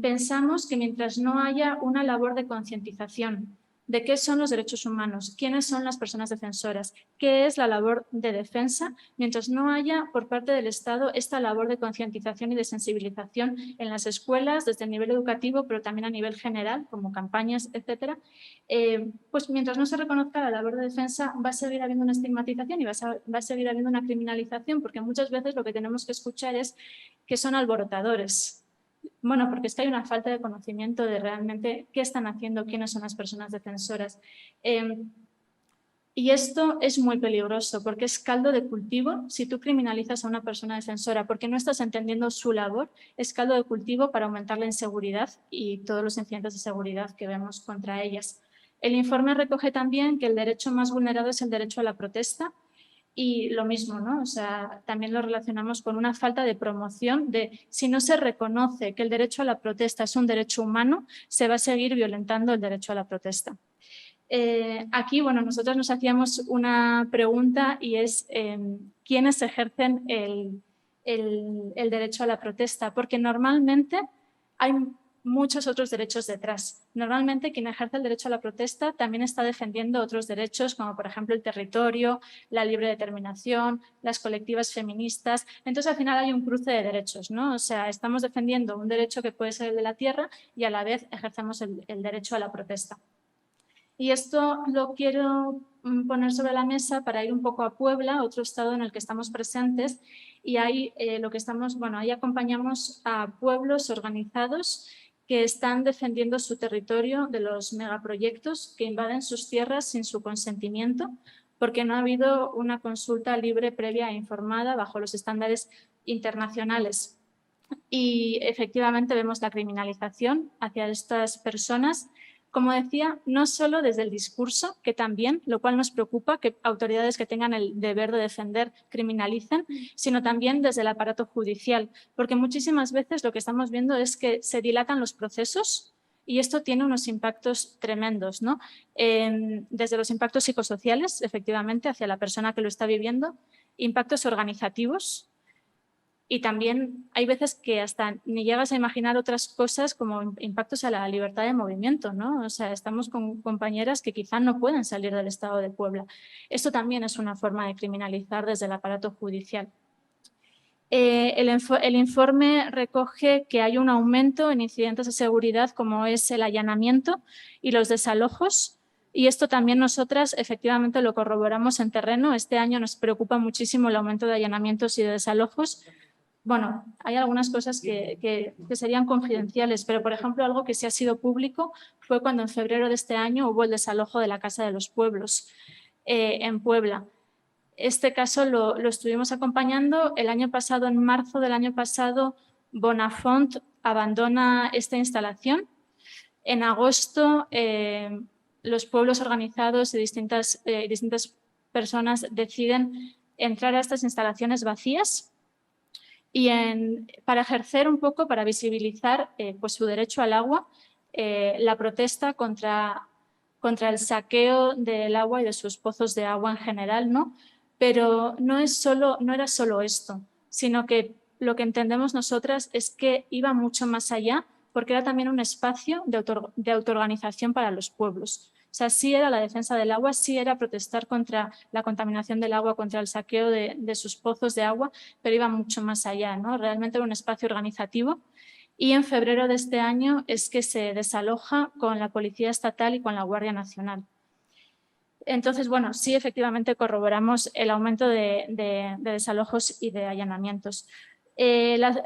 Pensamos que mientras no haya una labor de concientización de qué son los derechos humanos, quiénes son las personas defensoras, qué es la labor de defensa, mientras no haya por parte del Estado esta labor de concientización y de sensibilización en las escuelas, desde el nivel educativo, pero también a nivel general, como campañas, etcétera, pues mientras no se reconozca la labor de defensa va a seguir habiendo una estigmatización y va a seguir habiendo una criminalización, porque muchas veces lo que tenemos que escuchar es que son alborotadores. Bueno, porque es que hay una falta de conocimiento de realmente qué están haciendo, quiénes son las personas defensoras. Y esto es muy peligroso porque es caldo de cultivo. Si tú criminalizas a una persona defensora porque no estás entendiendo su labor, es caldo de cultivo para aumentar la inseguridad y todos los incidentes de seguridad que vemos contra ellas. El informe recoge también que el derecho más vulnerado es el derecho a la protesta Y lo mismo, ¿no? O sea, también lo relacionamos con una falta de promoción de si no se reconoce que el derecho a la protesta es un derecho humano, se va a seguir violentando el derecho a la protesta. Aquí, bueno, nosotros nos hacíamos una pregunta y es ¿quiénes ejercen el derecho a la protesta? Porque normalmente hay muchos otros derechos detrás. Normalmente quien ejerce el derecho a la protesta también está defendiendo otros derechos, como por ejemplo el territorio, la libre determinación, las colectivas feministas. Entonces al final hay un cruce de derechos, ¿no? O sea, estamos defendiendo un derecho que puede ser el de la tierra y a la vez ejercemos el derecho a la protesta. Y esto lo quiero poner sobre la mesa para ir un poco a Puebla, otro estado en el que estamos presentes, y ahí ahí acompañamos a pueblos organizados que están defendiendo su territorio de los megaproyectos que invaden sus tierras sin su consentimiento, porque no ha habido una consulta libre, previa e informada bajo los estándares internacionales. Y efectivamente vemos la criminalización hacia estas personas, como decía, no solo desde el discurso, que también, lo cual nos preocupa, que autoridades que tengan el deber de defender criminalicen, sino también desde el aparato judicial, porque muchísimas veces lo que estamos viendo es que se dilatan los procesos y esto tiene unos impactos tremendos, ¿no? Desde los impactos psicosociales, efectivamente, hacia la persona que lo está viviendo, impactos organizativos. Y también hay veces que hasta ni llegas a imaginar otras cosas como impactos a la libertad de movimiento, ¿no? O sea, estamos con compañeras que quizá no pueden salir del estado de Puebla. Esto también es una forma de criminalizar desde el aparato judicial. El informe recoge que hay un aumento en incidentes de seguridad como es el allanamiento y los desalojos. Y esto también nosotras efectivamente lo corroboramos en terreno. Este año nos preocupa muchísimo el aumento de allanamientos y de desalojos. Bueno, hay algunas cosas que serían confidenciales, pero por ejemplo algo que sí ha sido público fue cuando en febrero de este año hubo el desalojo de la Casa de los Pueblos en Puebla. Este caso lo estuvimos acompañando. El año pasado, en marzo del año pasado, Bonafont abandona esta instalación. En agosto, los pueblos organizados y distintas personas deciden entrar a estas instalaciones vacías y para ejercer un poco, para visibilizar pues su derecho al agua, la protesta contra el saqueo del agua y de sus pozos de agua en general, ¿no? Pero no era solo esto, sino que lo que entendemos nosotras es que iba mucho más allá, porque era también un espacio de autoorganización para los pueblos. O sea, sí era la defensa del agua, sí era protestar contra la contaminación del agua, contra el saqueo de sus pozos de agua, pero iba mucho más allá, ¿no? Realmente era un espacio organizativo. Y en febrero de este año es que se desaloja con la Policía Estatal y con la Guardia Nacional. Entonces, bueno, sí, efectivamente corroboramos el aumento de desalojos y de allanamientos.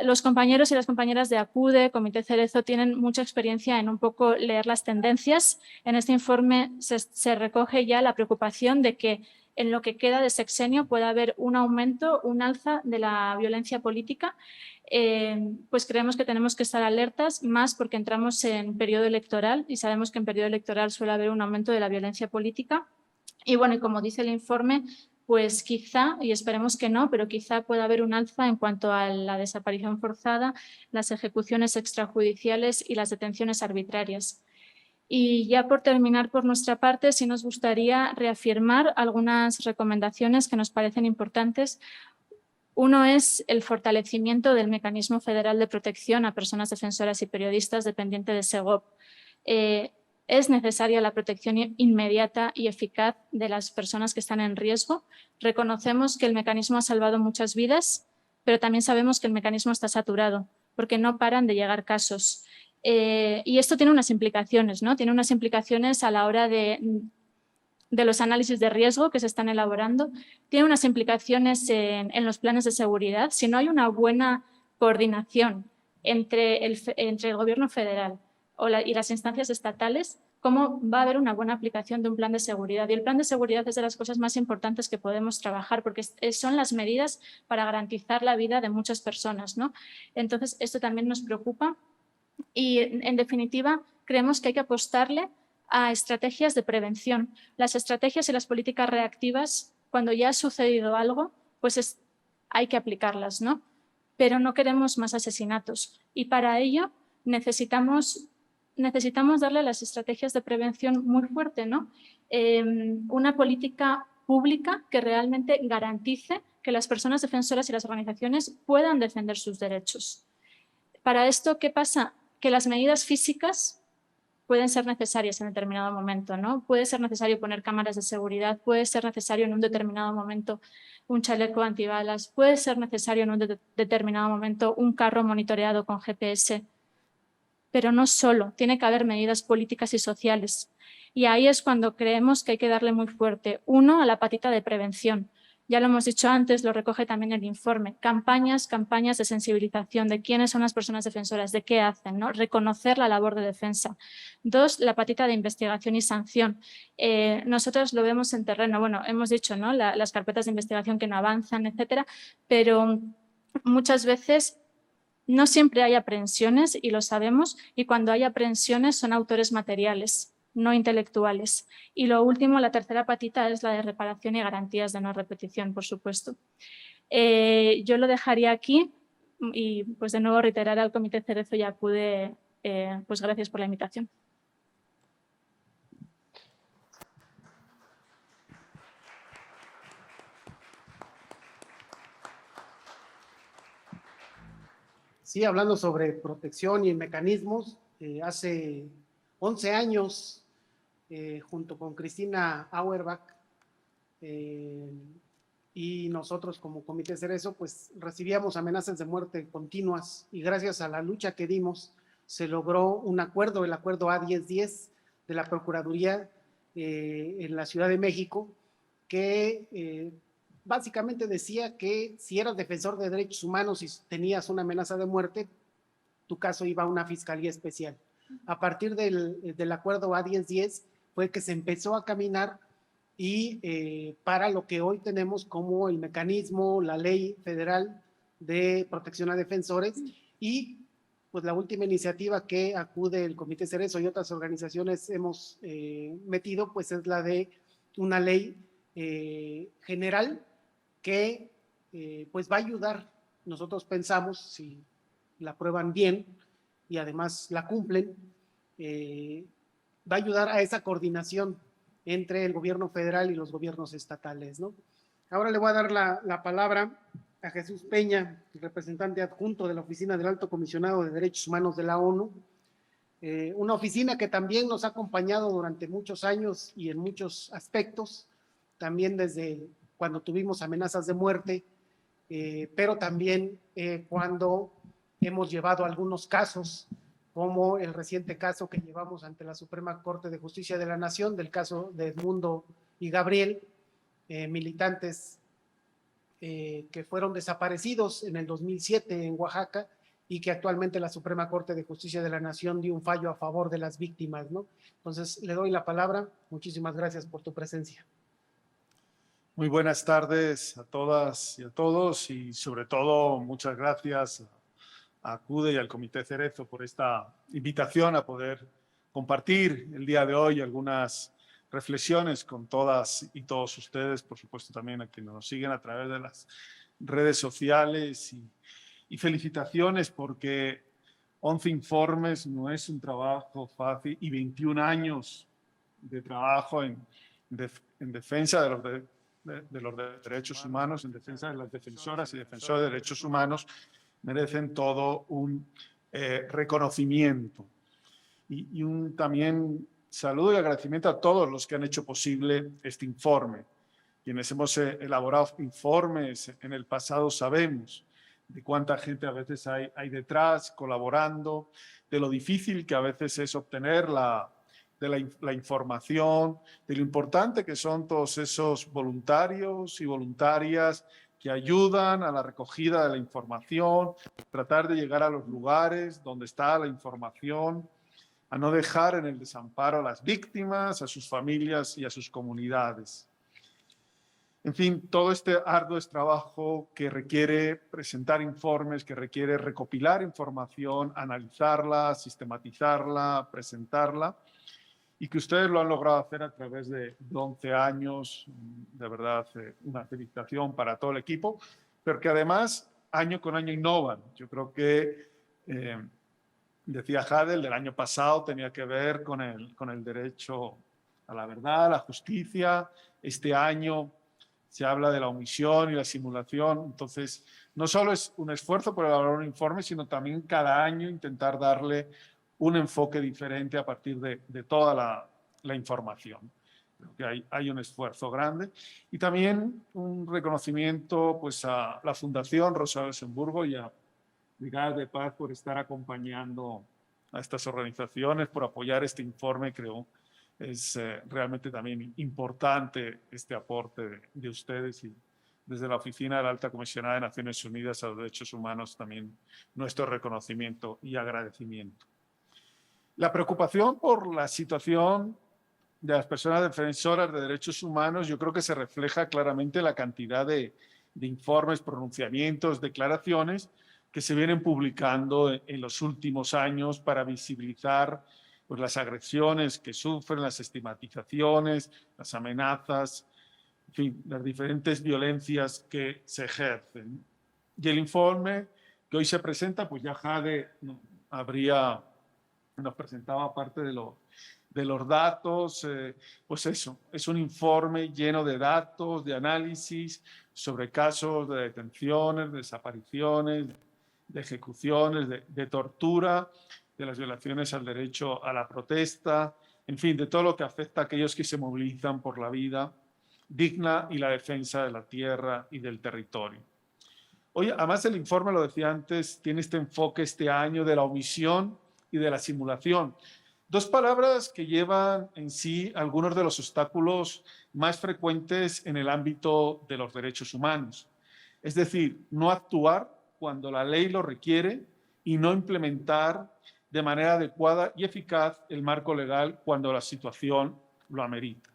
Los compañeros y las compañeras de ACUDE, Comité Cerezo, tienen mucha experiencia en un poco leer las tendencias. En este informe se recoge ya la preocupación de que en lo que queda de sexenio pueda haber un aumento, un alza de la violencia política. Pues creemos que tenemos que estar alertas, más porque entramos en periodo electoral y sabemos que en periodo electoral suele haber un aumento de la violencia política. Y bueno, y como dice el informe, pues quizá, y esperemos que no, pero quizá pueda haber un alza en cuanto a la desaparición forzada, las ejecuciones extrajudiciales y las detenciones arbitrarias. Y ya por terminar por nuestra parte, sí nos gustaría reafirmar algunas recomendaciones que nos parecen importantes. Uno es el fortalecimiento del Mecanismo Federal de Protección a Personas Defensoras y Periodistas dependiente de Segov. Es necesaria la protección inmediata y eficaz de las personas que están en riesgo. Reconocemos que el mecanismo ha salvado muchas vidas, pero también sabemos que el mecanismo está saturado porque no paran de llegar casos. Y esto tiene unas implicaciones, ¿no? Tiene unas implicaciones a la hora de los análisis de riesgo que se están elaborando, tiene unas implicaciones en los planes de seguridad. Si no hay una buena coordinación entre el gobierno federal y las instancias estatales, ¿cómo va a haber una buena aplicación de un plan de seguridad? Y el plan de seguridad es de las cosas más importantes que podemos trabajar porque son las medidas para garantizar la vida de muchas personas, ¿no? Entonces, esto también nos preocupa y, en definitiva, creemos que hay que apostarle a estrategias de prevención. Las estrategias y las políticas reactivas cuando ya ha sucedido algo, pues hay que aplicarlas, ¿no? Pero no queremos más asesinatos y para ello necesitamos darle a las estrategias de prevención muy fuerte, ¿no? Una política pública que realmente garantice que las personas defensoras y las organizaciones puedan defender sus derechos. Para esto, ¿qué pasa? Que las medidas físicas pueden ser necesarias en determinado momento, ¿no? Puede ser necesario poner cámaras de seguridad, puede ser necesario en un determinado momento un chaleco antibalas, puede ser necesario en un determinado momento un carro monitoreado con GPS, pero no solo, tiene que haber medidas políticas y sociales. Y ahí es cuando creemos que hay que darle muy fuerte. Uno, a la patita de prevención. Ya lo hemos dicho antes, lo recoge también el informe. Campañas de sensibilización de quiénes son las personas defensoras, de qué hacen, ¿no? Reconocer la labor de defensa. Dos, la patita de investigación y sanción. Nosotros lo vemos en terreno. Bueno, hemos dicho, ¿no? Las carpetas de investigación que no avanzan, etcétera, pero muchas veces no siempre hay aprehensiones y lo sabemos, y cuando hay aprehensiones son autores materiales, no intelectuales. Y lo último, la tercera patita, es la de reparación y garantías de no repetición, por supuesto. Yo lo dejaría aquí y pues de nuevo reiterar al Comité Cerezo y a CUDE, pues gracias por la invitación. Sí, hablando sobre protección y mecanismos, hace 11 años, junto con Cristina Auerbach y nosotros como Comité Cerezo, pues recibíamos amenazas de muerte continuas y gracias a la lucha que dimos se logró un acuerdo, el acuerdo A1010 de la Procuraduría en la Ciudad de México, que básicamente decía que si eras defensor de derechos humanos y tenías una amenaza de muerte, tu caso iba a una fiscalía especial. A partir del acuerdo A1010 fue que se empezó a caminar y para lo que hoy tenemos como el mecanismo, la ley federal de protección a defensores y pues la última iniciativa que acude el Comité Cerezo y otras organizaciones hemos metido, pues es la de una ley general que pues va a ayudar, nosotros pensamos, si la prueban bien y además la cumplen, va a ayudar a esa coordinación entre el gobierno federal y los gobiernos estatales, ¿no? Ahora le voy a dar la palabra a Jesús Peña, representante adjunto de la Oficina del Alto Comisionado de Derechos Humanos de la ONU, una oficina que también nos ha acompañado durante muchos años y en muchos aspectos, también desde cuando tuvimos amenazas de muerte, pero también cuando hemos llevado algunos casos, como el reciente caso que llevamos ante la Suprema Corte de Justicia de la Nación, del caso de Edmundo y Gabriel, militantes que fueron desaparecidos en el 2007 en Oaxaca y que actualmente la Suprema Corte de Justicia de la Nación dio un fallo a favor de las víctimas, ¿no? Entonces, le doy la palabra. Muchísimas gracias por tu presencia. Muy buenas tardes a todas y a todos y sobre todo muchas gracias a CUDE y al Comité Cerezo por esta invitación a poder compartir el día de hoy algunas reflexiones con todas y todos ustedes, por supuesto también a quienes nos siguen a través de las redes sociales y felicitaciones porque 11 informes no es un trabajo fácil y 21 años de trabajo en defensa de los derechos humanos, en defensa de las defensoras y defensores de derechos humanos, merecen todo un reconocimiento. Y un también saludo y agradecimiento a todos los que han hecho posible este informe. Quienes hemos elaborado informes en el pasado sabemos de cuánta gente a veces hay detrás, colaborando, de lo difícil que a veces es obtener la información, de lo importante que son todos esos voluntarios y voluntarias que ayudan a la recogida de la información, tratar de llegar a los lugares donde está la información, a no dejar en el desamparo a las víctimas, a sus familias y a sus comunidades. En fin, todo este arduo trabajo que requiere presentar informes, que requiere recopilar información, analizarla, sistematizarla, presentarla. y que ustedes lo han logrado hacer a través de 11 años, de verdad, una felicitación para todo el equipo, pero que además año con año innovan. Yo creo que, decía Jade, el del año pasado tenía que ver con el derecho a la verdad, a la justicia. Este año se habla de la omisión y la simulación. Entonces, no solo es un esfuerzo por elaborar un informe, sino también cada año intentar darle un enfoque diferente a partir de toda la información. Creo que hay un esfuerzo grande. Y también un reconocimiento pues, a la Fundación Rosa Luxemburgo y a Brigadas de Paz por estar acompañando a estas organizaciones, por apoyar este informe. Creo es realmente también importante este aporte de ustedes, y desde la Oficina de la Alta Comisionada de Naciones Unidas a los Derechos Humanos también nuestro reconocimiento y agradecimiento. La preocupación por la situación de las personas defensoras de derechos humanos yo creo que se refleja claramente en la cantidad de informes, pronunciamientos, declaraciones que se vienen publicando en los últimos años para visibilizar pues, las agresiones que sufren, las estigmatizaciones, las amenazas, en fin, las diferentes violencias que se ejercen. Y el informe que hoy se presenta, pues ya Jade nos presentaba parte de los datos, pues eso, es un informe lleno de datos, de análisis sobre casos de detenciones, de desapariciones, de ejecuciones, de tortura, de las violaciones al derecho a la protesta, en fin, de todo lo que afecta a aquellos que se movilizan por la vida digna y la defensa de la tierra y del territorio. Hoy, además el informe, lo decía antes, tiene este enfoque este año de la omisión y de la simulación. Dos palabras que llevan en sí algunos de los obstáculos más frecuentes en el ámbito de los derechos humanos. Es decir, no actuar cuando la ley lo requiere y no implementar de manera adecuada y eficaz el marco legal cuando la situación lo amerita.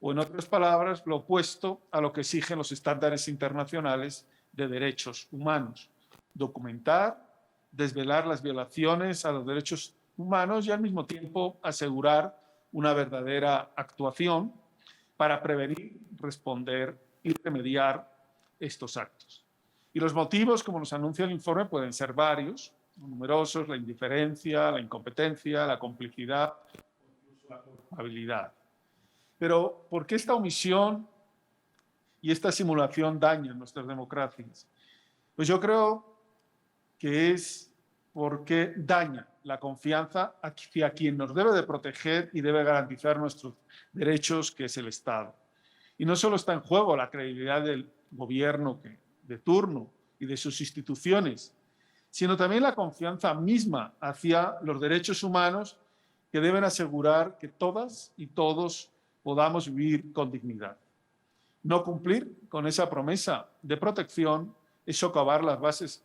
O en otras palabras, lo opuesto a lo que exigen los estándares internacionales de derechos humanos. Documentar, desvelar las violaciones a los derechos humanos y al mismo tiempo asegurar una verdadera actuación para prevenir, responder y remediar estos actos. Y los motivos, como nos anuncia el informe, pueden ser varios, numerosos: la indiferencia, la incompetencia, la complicidad, incluso la culpabilidad. Pero, ¿por qué esta omisión y esta simulación dañan nuestras democracias? Pues yo creo que es porque daña la confianza hacia quien nos debe de proteger y debe garantizar nuestros derechos, que es el Estado. Y no solo está en juego la credibilidad del gobierno de turno y de sus instituciones, sino también la confianza misma hacia los derechos humanos, que deben asegurar que todas y todos podamos vivir con dignidad. No cumplir con esa promesa de protección es socavar las bases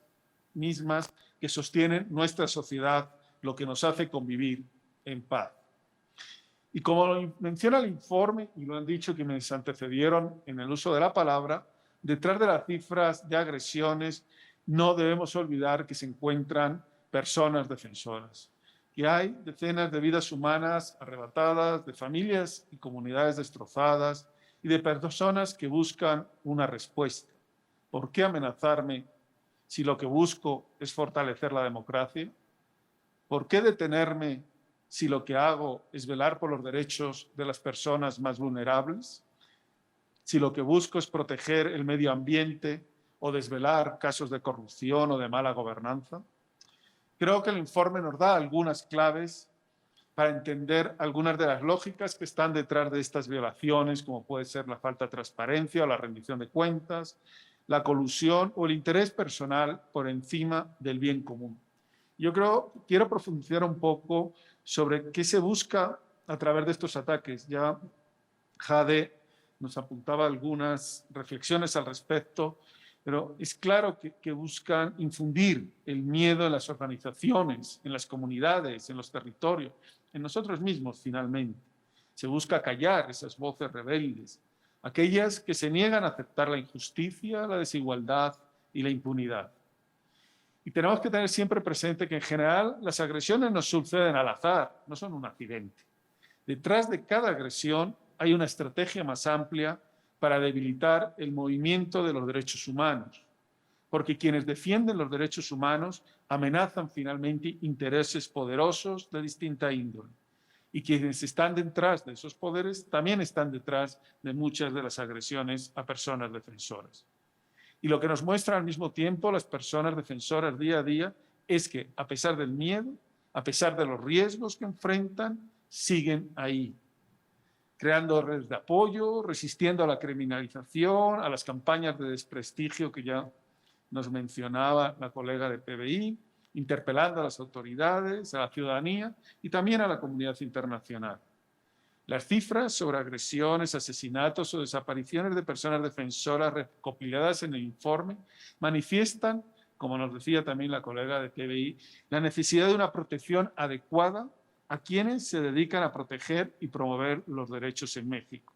mismas que sostienen nuestra sociedad, lo que nos hace convivir en paz. Y como lo menciona el informe, y lo han dicho quienes antecedieron en el uso de la palabra, detrás de las cifras de agresiones no debemos olvidar que se encuentran personas defensoras, que hay decenas de vidas humanas arrebatadas, de familias y comunidades destrozadas y de personas que buscan una respuesta. ¿Por qué amenazarme si lo que busco es fortalecer la democracia? ¿Por qué detenerme si lo que hago es velar por los derechos de las personas más vulnerables? Si lo que busco es proteger el medio ambiente o desvelar casos de corrupción o de mala gobernanza. Creo que el informe nos da algunas claves para entender algunas de las lógicas que están detrás de estas violaciones, como puede ser la falta de transparencia o la rendición de cuentas, la colusión o el interés personal por encima del bien común. Yo quiero profundizar un poco sobre qué se busca a través de estos ataques. Ya Jade nos apuntaba algunas reflexiones al respecto, pero es claro que buscan infundir el miedo en las organizaciones, en las comunidades, en los territorios, en nosotros mismos finalmente. Se busca callar esas voces rebeldes, aquellas que se niegan a aceptar la injusticia, la desigualdad y la impunidad. Y tenemos que tener siempre presente que en general las agresiones no suceden al azar, no son un accidente. Detrás de cada agresión hay una estrategia más amplia para debilitar el movimiento de los derechos humanos, porque quienes defienden los derechos humanos amenazan finalmente intereses poderosos de distinta índole. Y quienes están detrás de esos poderes también están detrás de muchas de las agresiones a personas defensoras. Y lo que nos muestran al mismo tiempo las personas defensoras día a día es que, a pesar del miedo, a pesar de los riesgos que enfrentan, siguen ahí, creando redes de apoyo, resistiendo a la criminalización, a las campañas de desprestigio que ya nos mencionaba la colega de PBI, interpelando a las autoridades, a la ciudadanía y también a la comunidad internacional. Las cifras sobre agresiones, asesinatos o desapariciones de personas defensoras recopiladas en el informe manifiestan, como nos decía también la colega de PBI, la necesidad de una protección adecuada a quienes se dedican a proteger y promover los derechos en México.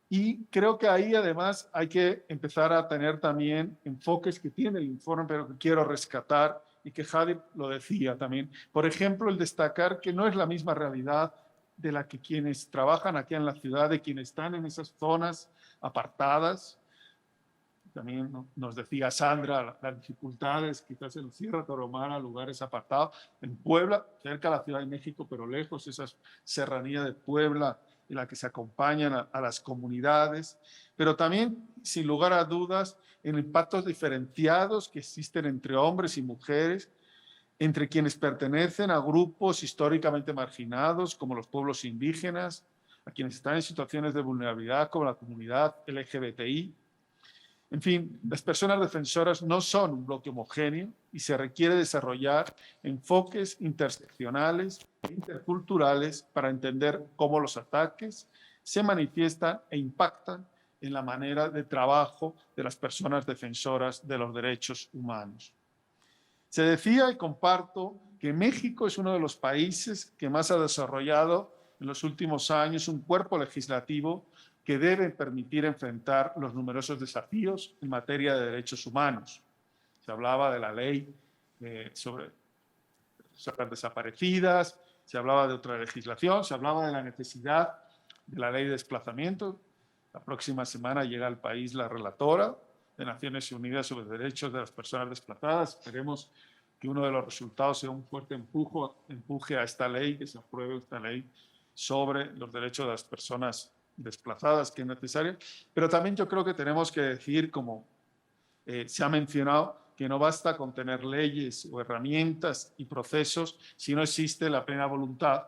Y creo que ahí además hay que empezar a tener también enfoques que tiene el informe, pero que quiero rescatar y que Javi lo decía también. Por ejemplo, el destacar que no es la misma realidad de la que quienes trabajan aquí en la ciudad, de quienes están en esas zonas apartadas. También nos decía Sandra las dificultades, quizás en Sierra Tarahumara, lugares apartados, en Puebla, cerca de la Ciudad de México, pero lejos, esa serranía de Puebla, en la que se acompañan a las comunidades, pero también, sin lugar a dudas, en impactos diferenciados que existen entre hombres y mujeres, entre quienes pertenecen a grupos históricamente marginados, como los pueblos indígenas, a quienes están en situaciones de vulnerabilidad, como la comunidad LGBTI. En fin, las personas defensoras no son un bloque homogéneo y se requiere desarrollar enfoques interseccionales e interculturales para entender cómo los ataques se manifiestan e impactan en la manera de trabajo de las personas defensoras de los derechos humanos. Se decía, y comparto, que México es uno de los países que más ha desarrollado en los últimos años un cuerpo legislativo que debe permitir enfrentar los numerosos desafíos en materia de derechos humanos. Se hablaba de la ley sobre las desaparecidas, se hablaba de otra legislación, se hablaba de la necesidad de la ley de desplazamiento. La próxima semana llega al país la relatora de Naciones Unidas sobre derechos de las personas desplazadas. Esperemos que uno de los resultados sea un fuerte empuje a esta ley, que se apruebe esta ley sobre los derechos de las personas desplazadas, que es necesaria. Pero también yo creo que tenemos que decir, como se ha mencionado, que no basta con tener leyes o herramientas y procesos si no existe la plena voluntad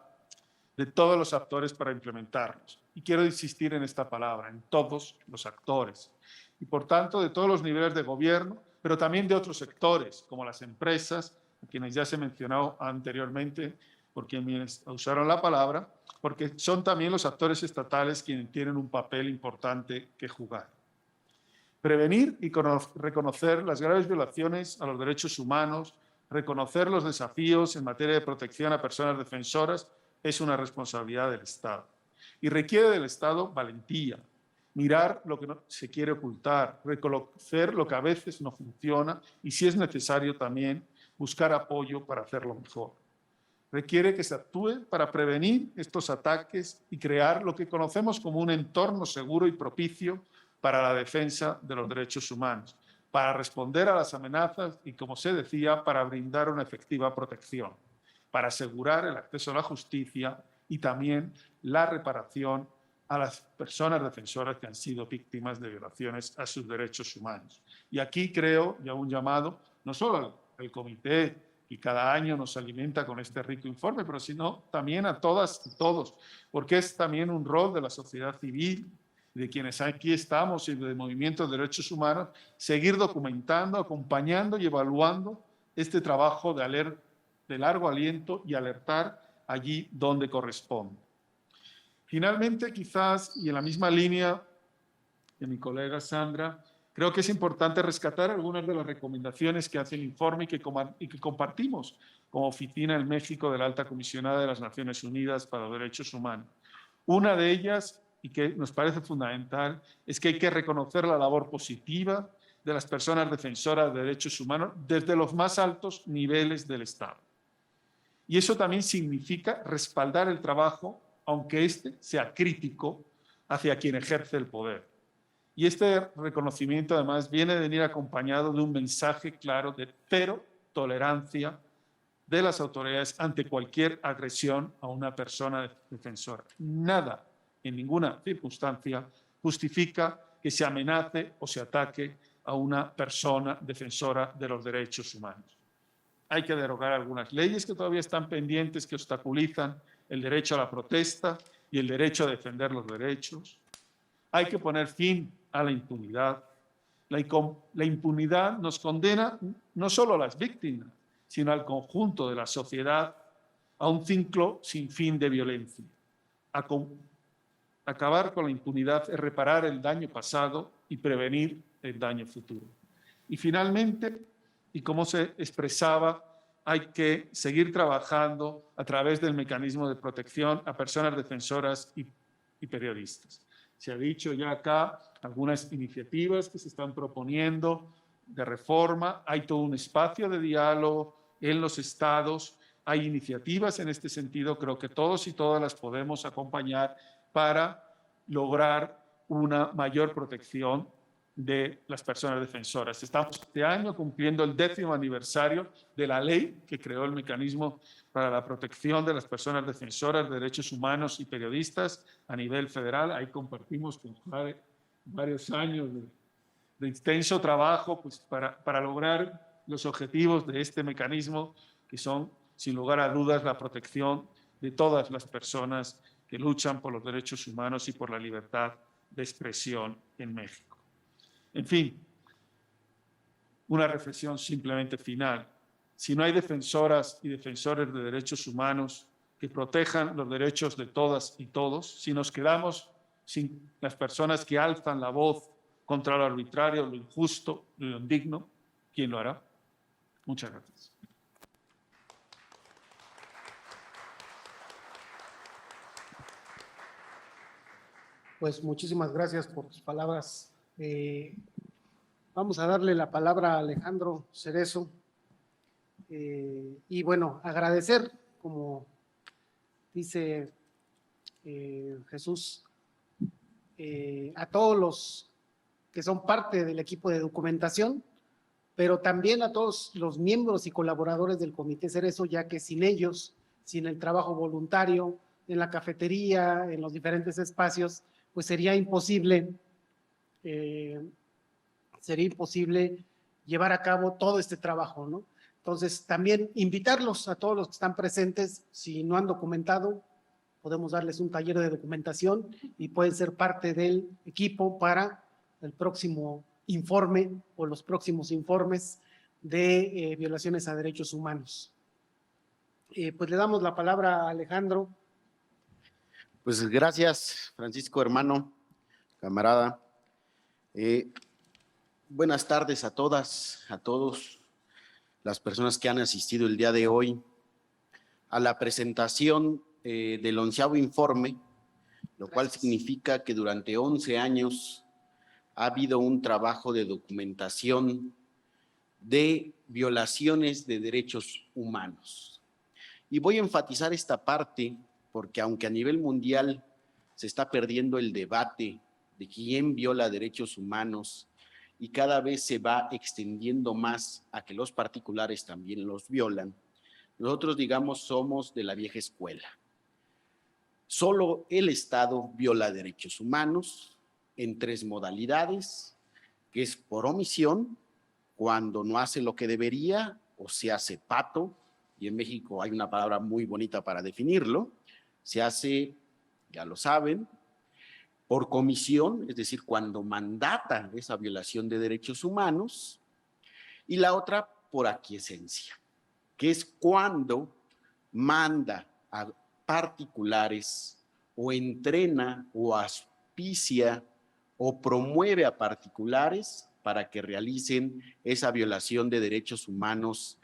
de todos los actores para implementarlos. Y quiero insistir en esta palabra, en todos los actores. Y por tanto, de todos los niveles de gobierno, pero también de otros sectores, como las empresas, a quienes ya se mencionó anteriormente, por quienes usaron la palabra, porque son también los actores estatales quienes tienen un papel importante que jugar. Prevenir y reconocer las graves violaciones a los derechos humanos, reconocer los desafíos en materia de protección a personas defensoras, es una responsabilidad del Estado. Y requiere del Estado valentía, mirar lo que no se quiere ocultar, reconocer lo que a veces no funciona y, si es necesario, también buscar apoyo para hacerlo mejor. Requiere que se actúe para prevenir estos ataques y crear lo que conocemos como un entorno seguro y propicio para la defensa de los derechos humanos, para responder a las amenazas y, como se decía, para brindar una efectiva protección, para asegurar el acceso a la justicia y también la reparación a las personas defensoras que han sido víctimas de violaciones a sus derechos humanos. Y aquí creo, y hago un llamado, no solo al comité, y cada año nos alimenta con este rico informe, pero sino también a todas y todos, porque es también un rol de la sociedad civil, de quienes aquí estamos y del movimiento de derechos humanos, seguir documentando, acompañando y evaluando este trabajo de largo aliento y alertar allí donde corresponde. Finalmente, quizás, y en la misma línea de mi colega Sandra, creo que es importante rescatar algunas de las recomendaciones que hace el informe y que compartimos como Oficina en México de la Alta Comisionada de las Naciones Unidas para los Derechos Humanos. Una de ellas, y que nos parece fundamental, es que hay que reconocer la labor positiva de las personas defensoras de derechos humanos desde los más altos niveles del Estado. Y eso también significa respaldar el trabajo, aunque éste sea crítico hacia quien ejerce el poder. Y este reconocimiento además viene de venir acompañado de un mensaje claro de cero tolerancia de las autoridades ante cualquier agresión a una persona defensora. Nada, en ninguna circunstancia, justifica que se amenace o se ataque a una persona defensora de los derechos humanos. Hay que derogar algunas leyes que todavía están pendientes, que obstaculizan el derecho a la protesta y el derecho a defender los derechos. Hay que poner fin a la impunidad. La impunidad nos condena no solo a las víctimas, sino al conjunto de la sociedad a un ciclo sin fin de violencia. Acabar con la impunidad es reparar el daño pasado y prevenir el daño futuro. Y finalmente, y como se expresaba, hay que seguir trabajando a través del mecanismo de protección a personas defensoras y periodistas. Se ha dicho ya acá algunas iniciativas que se están proponiendo de reforma. Hay todo un espacio de diálogo en los estados. Hay iniciativas en este sentido. Creo que todos y todas las podemos acompañar para lograr una mayor protección de las personas defensoras. Estamos este año cumpliendo el 10º aniversario de la ley que creó el mecanismo para la protección de las personas defensoras de derechos humanos y periodistas a nivel federal. Ahí compartimos con varios años de intenso trabajo pues, para lograr los objetivos de este mecanismo, que son, sin lugar a dudas, la protección de todas las personas que luchan por los derechos humanos y por la libertad de expresión en México. En fin, una reflexión simplemente final. Si no hay defensoras y defensores de derechos humanos que protejan los derechos de todas y todos, si nos quedamos sin las personas que alzan la voz contra lo arbitrario, lo injusto, lo indigno, ¿quién lo hará? Muchas gracias. Pues muchísimas gracias por tus palabras. Vamos a darle la palabra a Alejandro Cerezo. Y bueno, agradecer, como dice Jesús, a todos los que son parte del equipo de documentación, pero también a todos los miembros y colaboradores del Comité Cerezo, ya que sin ellos, sin el trabajo voluntario en la cafetería, en los diferentes espacios, pues sería imposible llevar a cabo todo este trabajo, ¿no? Entonces, también invitarlos a todos los que están presentes, si no han documentado, podemos darles un taller de documentación y pueden ser parte del equipo para el próximo informe o los próximos informes de violaciones a derechos humanos. Pues le damos la palabra a Alejandro. Pues gracias, Francisco, hermano, camarada. Buenas tardes a todas, a todos, las personas que han asistido el día de hoy a la presentación del 11º informe, lo cual significa que durante 11 años ha habido un trabajo de documentación de violaciones de derechos humanos. Y voy a enfatizar esta parte porque aunque a nivel mundial se está perdiendo el debate de quién viola derechos humanos y cada vez se va extendiendo más a que los particulares también los violan, nosotros, digamos, somos de la vieja escuela. Solo el Estado viola derechos humanos en 3 modalidades, que es por omisión, cuando no hace lo que debería o se hace pato, y en México hay una palabra muy bonita para definirlo, se hace, ya lo saben, por comisión, es decir, cuando mandata esa violación de derechos humanos, y la otra por aquiescencia, que es cuando manda a particulares o entrena o auspicia o promueve a particulares para que realicen esa violación de derechos humanos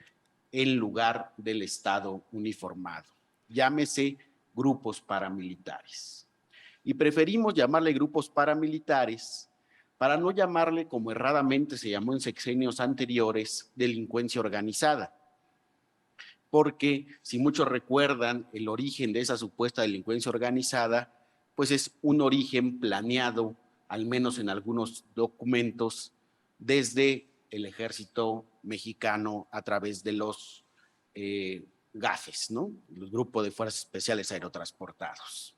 en lugar del Estado uniformado. Llámese grupos paramilitares. Y preferimos llamarle grupos paramilitares para no llamarle, como erradamente se llamó en sexenios anteriores, delincuencia organizada. porque si muchos recuerdan el origen de esa supuesta delincuencia organizada, pues es un origen planeado, al menos en algunos documentos, desde el ejército mexicano a través de los GAFES, ¿no? Los Grupos de Fuerzas Especiales Aerotransportados.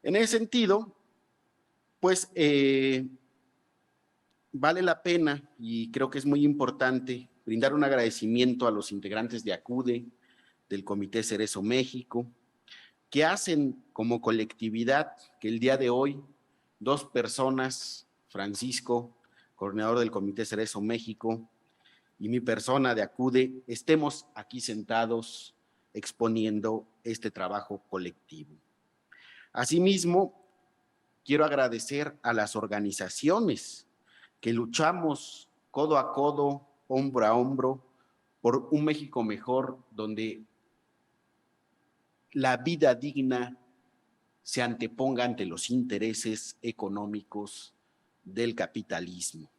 En ese sentido, pues vale la pena y creo que es muy importante brindar un agradecimiento a los integrantes de ACUDE, del Comité Cerezo México, que hacen como colectividad que el día de hoy 2 personas, Francisco, coordinador del Comité Cerezo México, y mi persona de ACUDE, estemos aquí sentados exponiendo este trabajo colectivo. Asimismo, quiero agradecer a las organizaciones que luchamos codo a codo, hombro a hombro, por un México mejor, donde la vida digna se anteponga ante los intereses económicos del capitalismo.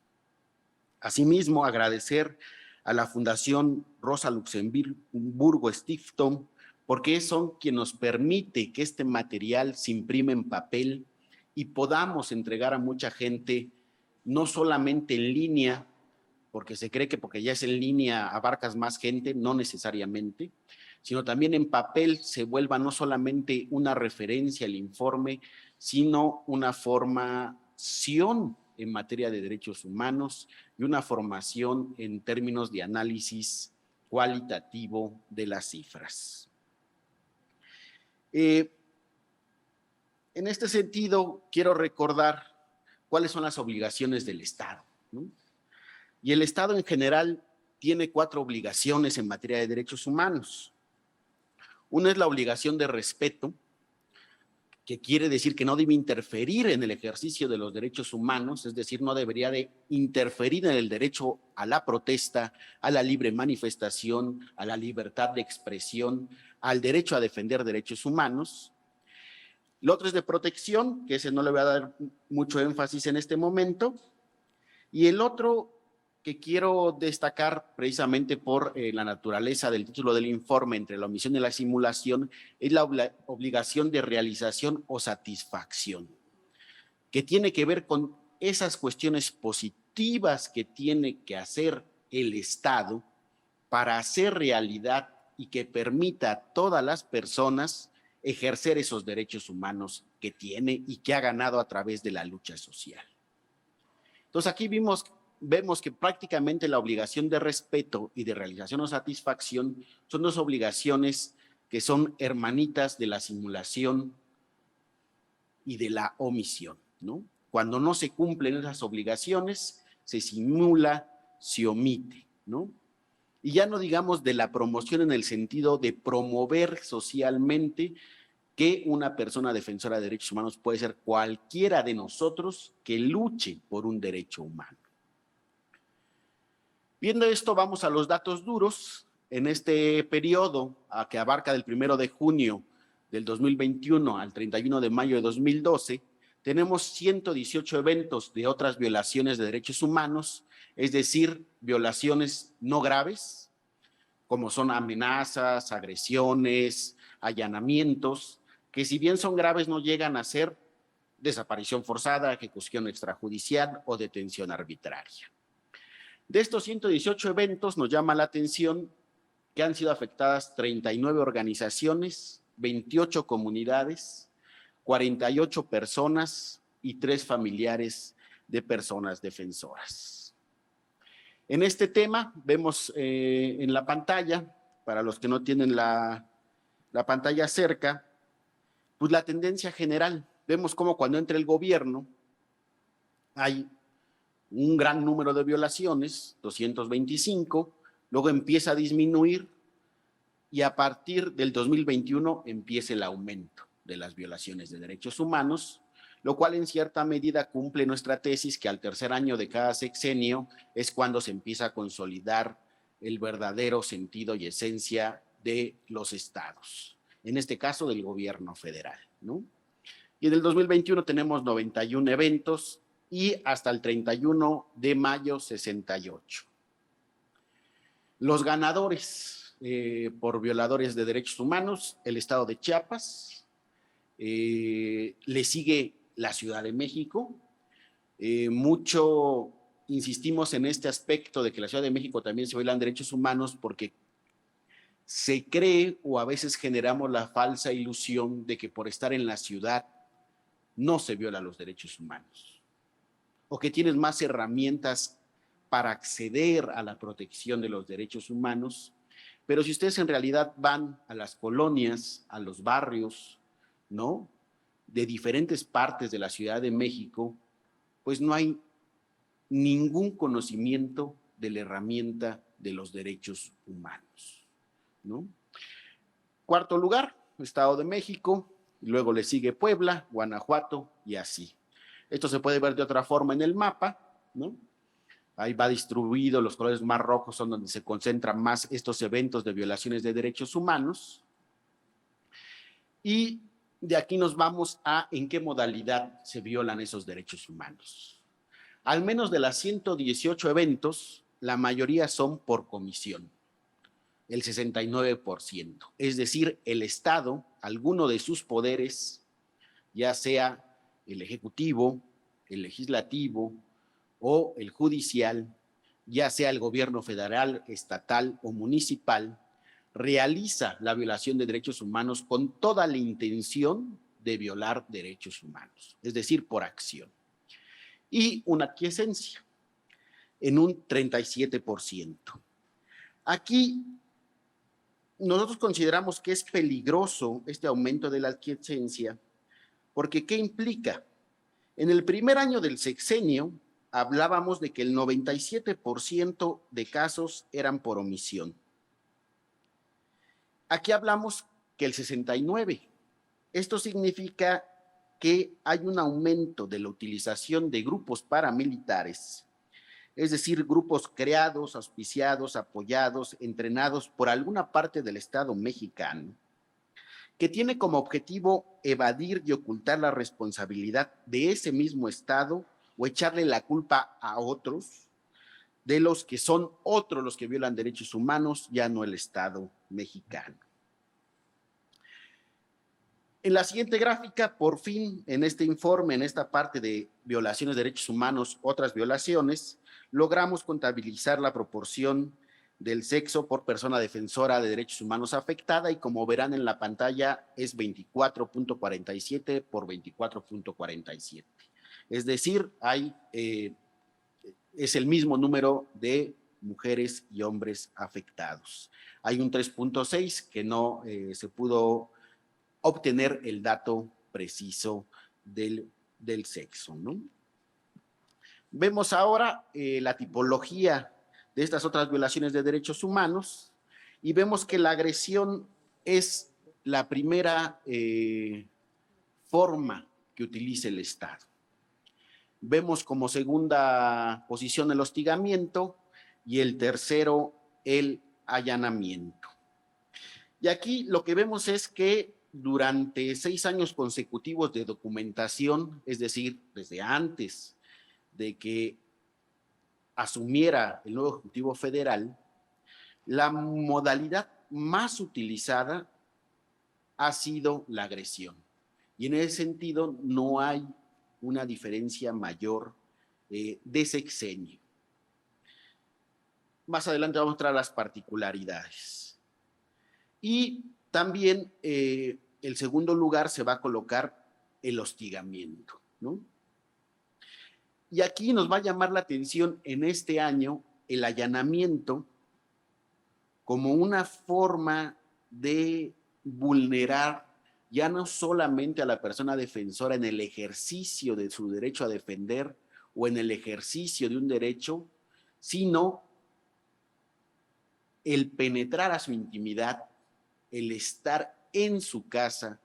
Asimismo, agradecer a la Fundación Rosa Luxemburgo Stiftung, porque son quienes nos permite que este material se imprime en papel y podamos entregar a mucha gente, no solamente en línea, porque se cree que porque ya es en línea abarcas más gente, no necesariamente, sino también en papel se vuelva no solamente una referencia al informe, sino una formación en materia de derechos humanos y una formación en términos de análisis cualitativo de las cifras. En este sentido, quiero recordar cuáles son las obligaciones del Estado, ¿no? Y el Estado en general tiene 4 obligaciones en materia de derechos humanos. Una es la obligación de respeto, que quiere decir que no debe interferir en el ejercicio de los derechos humanos, es decir, no debería de interferir en el derecho a la protesta, a la libre manifestación, a la libertad de expresión, al derecho a defender derechos humanos. Lo otro es de protección, que ese no le voy a dar mucho énfasis en este momento. Y el otro que quiero destacar precisamente por la naturaleza del título del informe entre la omisión y la simulación, es la obligación de realización o satisfacción, que tiene que ver con esas cuestiones positivas que tiene que hacer el Estado para hacer realidad y que permita a todas las personas ejercer esos derechos humanos que tiene y que ha ganado a través de la lucha social. Entonces aquí vemos que prácticamente la obligación de respeto y de realización o satisfacción son 2 obligaciones que son hermanitas de la simulación y de la omisión, ¿no? Cuando no se cumplen esas obligaciones, se simula, se omite, ¿no? Y ya no digamos de la promoción en el sentido de promover socialmente que una persona defensora de derechos humanos puede ser cualquiera de nosotros que luche por un derecho humano. Viendo esto, vamos a los datos duros. En este periodo, que abarca del 1 de junio del 2021 al 31 de mayo de 2012, tenemos 118 eventos de otras violaciones de derechos humanos, es decir, violaciones no graves, como son amenazas, agresiones, allanamientos, que si bien son graves no llegan a ser desaparición forzada, ejecución extrajudicial o detención arbitraria. De estos 118 eventos nos llama la atención que han sido afectadas 39 organizaciones, 28 comunidades, 48 personas y 3 familiares de personas defensoras. En este tema vemos en la pantalla, para los que no tienen la pantalla cerca, pues la tendencia general. Vemos cómo cuando entra el gobierno hay un gran número de violaciones, 225, luego empieza a disminuir y a partir del 2021 empieza el aumento de las violaciones de derechos humanos, lo cual en cierta medida cumple nuestra tesis que al tercer año de cada sexenio es cuando se empieza a consolidar el verdadero sentido y esencia de los estados, en este caso del gobierno federal, ¿no? Y en el 2021 tenemos 91 eventos, y hasta el 31 de mayo 68. Los ganadores por violadores de derechos humanos, el estado de Chiapas, le sigue la Ciudad de México. Mucho insistimos en este aspecto de que la Ciudad de México también se violan derechos humanos porque se cree o a veces generamos la falsa ilusión de que por estar en la ciudad no se violan los derechos humanos o que tienes más herramientas para acceder a la protección de los derechos humanos. Pero si ustedes en realidad van a las colonias, a los barrios, ¿no?, de diferentes partes de la Ciudad de México, pues no hay ningún conocimiento de la herramienta de los derechos humanos, ¿no? Cuarto lugar, Estado de México, y luego le sigue Puebla, Guanajuato y así. Esto se puede ver de otra forma en el mapa, ¿no? Ahí va distribuido, los colores más rojos son donde se concentran más estos eventos de violaciones de derechos humanos. Y de aquí nos vamos a en qué modalidad se violan esos derechos humanos. Al menos de las 118 eventos, la mayoría son por comisión, el 69%. Es decir, el Estado, alguno de sus poderes, ya sea el Ejecutivo, el Legislativo o el Judicial, ya sea el gobierno federal, estatal o municipal, realiza la violación de derechos humanos con toda la intención de violar derechos humanos, es decir, por acción. Y una aquiescencia en un 37%. Aquí nosotros consideramos que es peligroso este aumento de la aquiescencia porque ¿qué implica? En el primer año del sexenio hablábamos de que el 97% de casos eran por omisión. Aquí hablamos que el 69%. Esto significa que hay un aumento de la utilización de grupos paramilitares, es decir, grupos creados, auspiciados, apoyados, entrenados por alguna parte del Estado mexicano, que tiene como objetivo evadir y ocultar la responsabilidad de ese mismo Estado o echarle la culpa a otros, de los que son otros los que violan derechos humanos, ya no el Estado mexicano. En la siguiente gráfica, por fin, en este informe, en esta parte de violaciones de derechos humanos, otras violaciones, logramos contabilizar la proporción del sexo por persona defensora de derechos humanos afectada y como verán en la pantalla es 24.47 por 24.47. Es decir, es el mismo número de mujeres y hombres afectados. Hay un 3.6 que no se pudo obtener el dato preciso del sexo, ¿no? Vemos ahora la tipología de estas otras violaciones de derechos humanos y vemos que la agresión es la primera forma que utiliza el Estado. Vemos como segunda posición el hostigamiento y el tercero el allanamiento. Y aquí lo que vemos es que durante 6 años consecutivos de documentación, es decir, desde antes de que asumiera el nuevo Ejecutivo Federal, la modalidad más utilizada ha sido la agresión. Y en ese sentido no hay una diferencia mayor de sexenio. Más adelante vamos a mostrar las particularidades. Y también el segundo lugar se va a colocar el hostigamiento, ¿no? Y aquí nos va a llamar la atención en este año el allanamiento como una forma de vulnerar ya no solamente a la persona defensora en el ejercicio de su derecho a defender o en el ejercicio de un derecho, sino el penetrar a su intimidad, el estar en su casa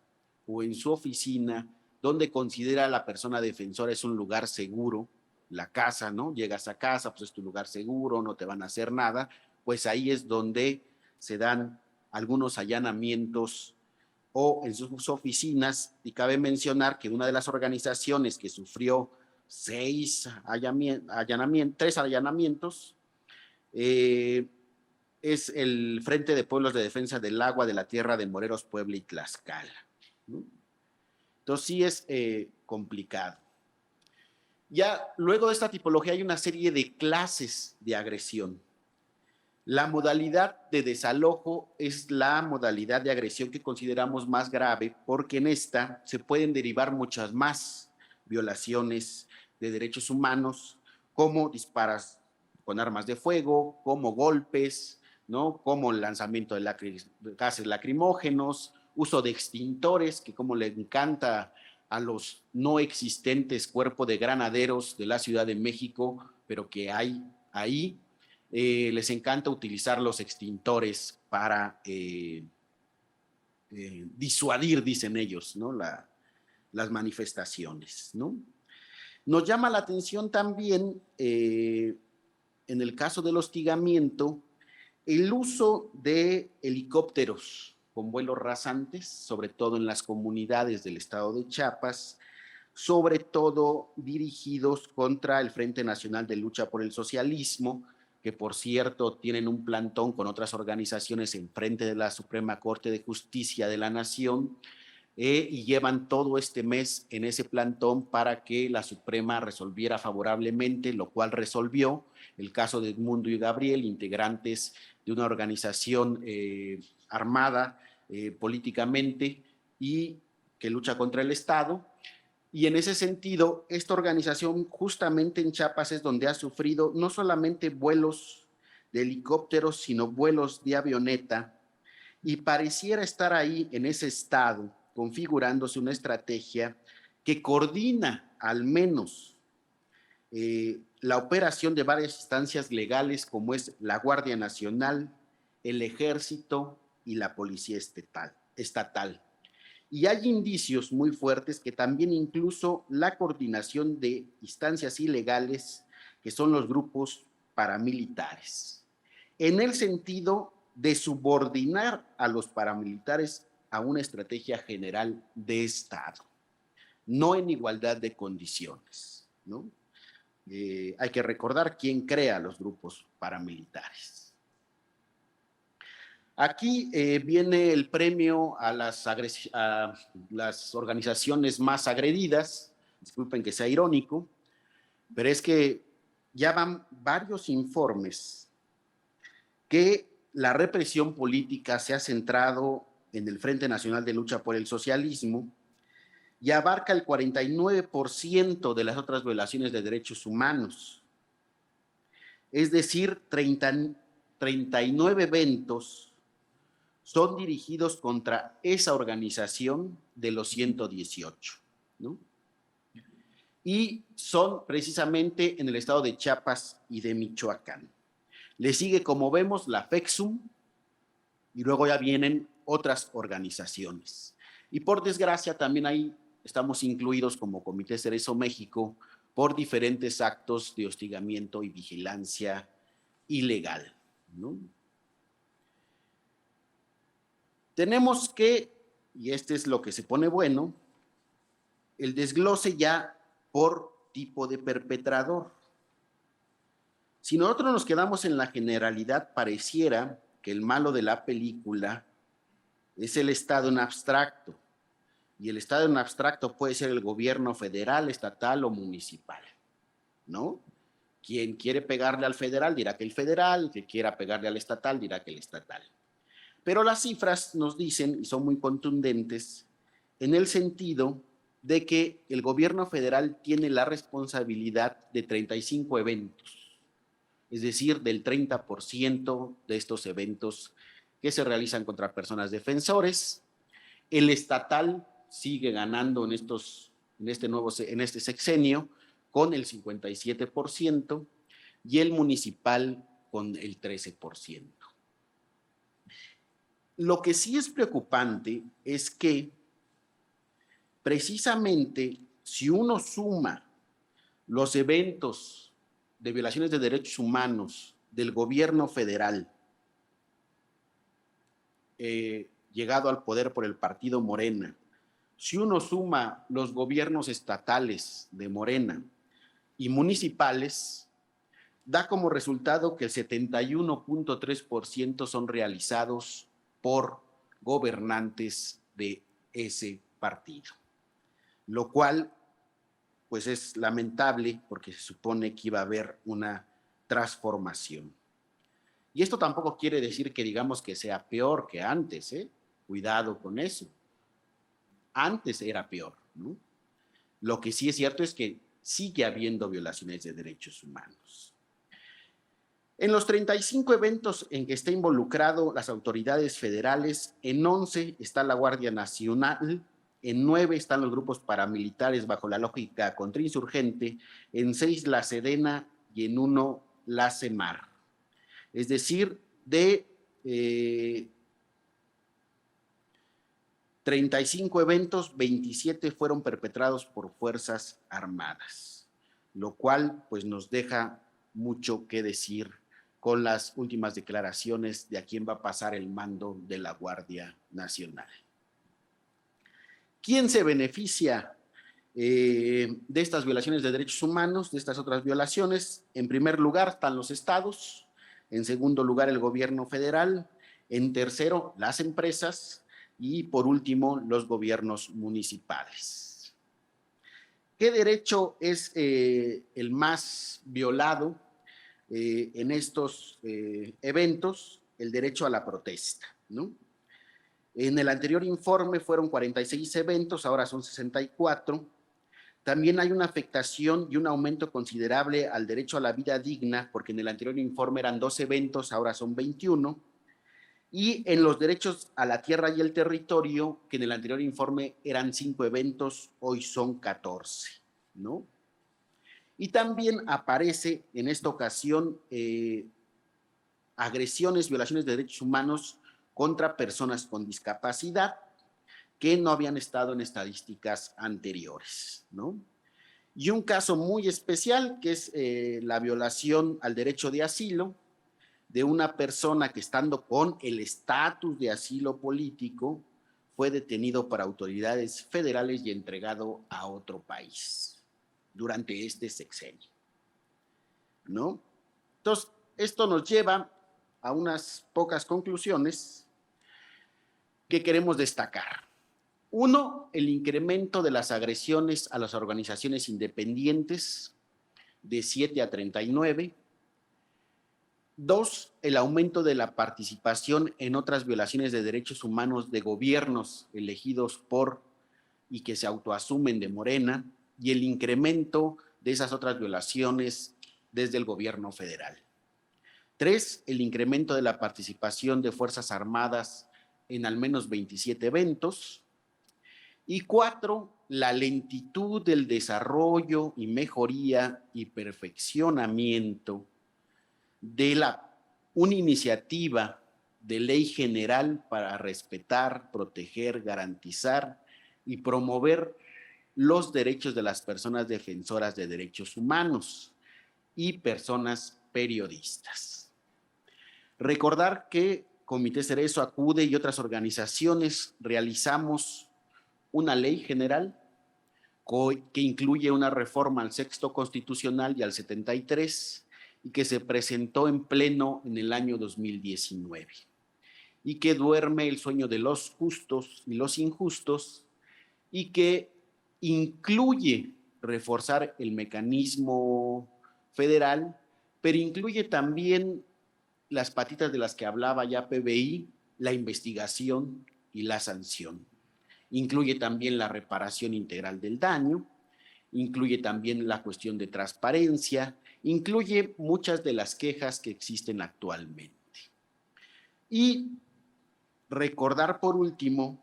o en su oficina, donde considera a la persona defensora es un lugar seguro, la casa, ¿no? Llegas a casa, pues es tu lugar seguro, no te van a hacer nada, pues ahí es donde se dan algunos allanamientos o en sus oficinas, y cabe mencionar que una de las organizaciones que sufrió 3 allanamientos, es el Frente de Pueblos de Defensa del Agua de la Tierra de Morelos, Puebla y Tlaxcala, ¿no? Entonces sí es complicado. Ya luego de esta tipología hay una serie de clases de agresión. La modalidad de desalojo es la modalidad de agresión que consideramos más grave porque en esta se pueden derivar muchas más violaciones de derechos humanos, como disparos con armas de fuego, como golpes, ¿no? Como el lanzamiento de gases lacrimógenos, uso de extintores, que como le encanta a los no existentes cuerpos de granaderos de la Ciudad de México, pero que hay ahí, les encanta utilizar los extintores para disuadir, dicen ellos, ¿no? Las manifestaciones, ¿no? Nos llama la atención también, en el caso del hostigamiento, el uso de helicópteros con vuelos rasantes, sobre todo en las comunidades del estado de Chiapas, sobre todo dirigidos contra el Frente Nacional de Lucha por el Socialismo, que por cierto tienen un plantón con otras organizaciones en frente de la Suprema Corte de Justicia de la Nación, y llevan todo este mes en ese plantón para que la Suprema resolviera favorablemente, lo cual resolvió el caso de Edmundo y Gabriel, integrantes de una organización armada políticamente y que lucha contra el Estado. Y en ese sentido, esta organización justamente en Chiapas es donde ha sufrido no solamente vuelos de helicópteros, sino vuelos de avioneta, y pareciera estar ahí en ese estado configurándose una estrategia que coordina al menos la operación de varias instancias legales como es la Guardia Nacional, el Ejército y la Policía Estatal. Y hay indicios muy fuertes que también incluso la coordinación de instancias ilegales, que son los grupos paramilitares, en el sentido de subordinar a los paramilitares a una estrategia general de Estado, no en igualdad de condiciones, ¿no? Hay que recordar quién crea los grupos paramilitares. Aquí viene el premio a las organizaciones más agredidas. Disculpen que sea irónico, pero es que ya van varios informes que la represión política se ha centrado en el Frente Nacional de Lucha por el Socialismo y abarca el 49% de las otras violaciones de derechos humanos. Es decir, 39 eventos son dirigidos contra esa organización de los 118, ¿no? Y son precisamente en el estado de Chiapas y de Michoacán. Le sigue, como vemos, la FEXUM, y luego ya vienen otras organizaciones. Y por desgracia también ahí estamos incluidos como Comité Cerezo México por diferentes actos de hostigamiento y vigilancia ilegal, ¿no? Tenemos que, y este es lo que se pone bueno, el desglose ya por tipo de perpetrador. Si nosotros nos quedamos en la generalidad, pareciera que el malo de la película es el Estado en abstracto, y el Estado en abstracto puede ser el gobierno federal, estatal o municipal, ¿no? Quien quiere pegarle al federal dirá que el federal, que quiera pegarle al estatal dirá que el estatal. Pero las cifras nos dicen, y son muy contundentes, en el sentido de que el gobierno federal tiene la responsabilidad de 35 eventos, es decir, del 30% de estos eventos que se realizan contra personas defensores. El estatal sigue ganando en este sexenio con el 57% y el municipal con el 13%. Lo que sí es preocupante es que precisamente si uno suma los eventos de violaciones de derechos humanos del gobierno federal llegado al poder por el partido Morena, si uno suma los gobiernos estatales de Morena y municipales, da como resultado que el 71.3% son realizados por gobernantes de ese partido, lo cual pues es lamentable porque se supone que iba a haber una transformación. Y esto tampoco quiere decir que digamos que sea peor que antes, ¿eh? Cuidado con eso. Antes era peor, ¿no? Lo que sí es cierto es que sigue habiendo violaciones de derechos humanos. En los 35 eventos en que está involucrado las autoridades federales, en 11 está la Guardia Nacional, en 9 están los grupos paramilitares bajo la lógica contrainsurgente, en 6 la Sedena y en 1 la CEMAR. Es decir, de 35 eventos, 27 fueron perpetrados por Fuerzas Armadas, lo cual pues nos deja mucho que decir con las últimas declaraciones de a quién va a pasar el mando de la Guardia Nacional. ¿Quién se beneficia de estas violaciones de derechos humanos, de estas otras violaciones? En primer lugar están los estados, en segundo lugar el gobierno federal, en tercero las empresas y por último los gobiernos municipales. ¿Qué derecho es el más violado en estos eventos? El derecho a la protesta, ¿no? En el anterior informe fueron 46 eventos, ahora son 64. También hay una afectación y un aumento considerable al derecho a la vida digna, porque en el anterior informe eran 2 eventos, ahora son 21. Y en los derechos a la tierra y el territorio, que en el anterior informe eran 5 eventos, hoy son 14, ¿no? Y también aparece en esta ocasión agresiones, violaciones de derechos humanos contra personas con discapacidad que no habían estado en estadísticas anteriores, ¿no? Y un caso muy especial que es la violación al derecho de asilo de una persona que estando con el estatus de asilo político fue detenido por autoridades federales y entregado a otro país durante este sexenio, ¿no? Entonces, esto nos lleva a unas pocas conclusiones que queremos destacar. Uno, el incremento de las agresiones a las organizaciones independientes de 7 a 39. 2, el aumento de la participación en otras violaciones de derechos humanos de gobiernos elegidos por y que se autoasumen de Morena, y el incremento de esas otras violaciones desde el gobierno federal. 3, el incremento de la participación de Fuerzas Armadas en al menos 27 eventos. Y 4, la lentitud del desarrollo y mejoría y perfeccionamiento de una iniciativa de ley general para respetar, proteger, garantizar y promover los derechos de las personas defensoras de derechos humanos y personas periodistas. Recordar que Comité Cerezo, ACUDE y otras organizaciones realizamos una ley general que incluye una reforma al 6º constitucional y al 73 y que se presentó en pleno en el año 2019 y que duerme el sueño de los justos y los injustos y que incluye reforzar el mecanismo federal, pero incluye también las patitas de las que hablaba ya PBI, la investigación y la sanción. Incluye también la reparación integral del daño, incluye también la cuestión de transparencia, incluye muchas de las quejas que existen actualmente. Y recordar por último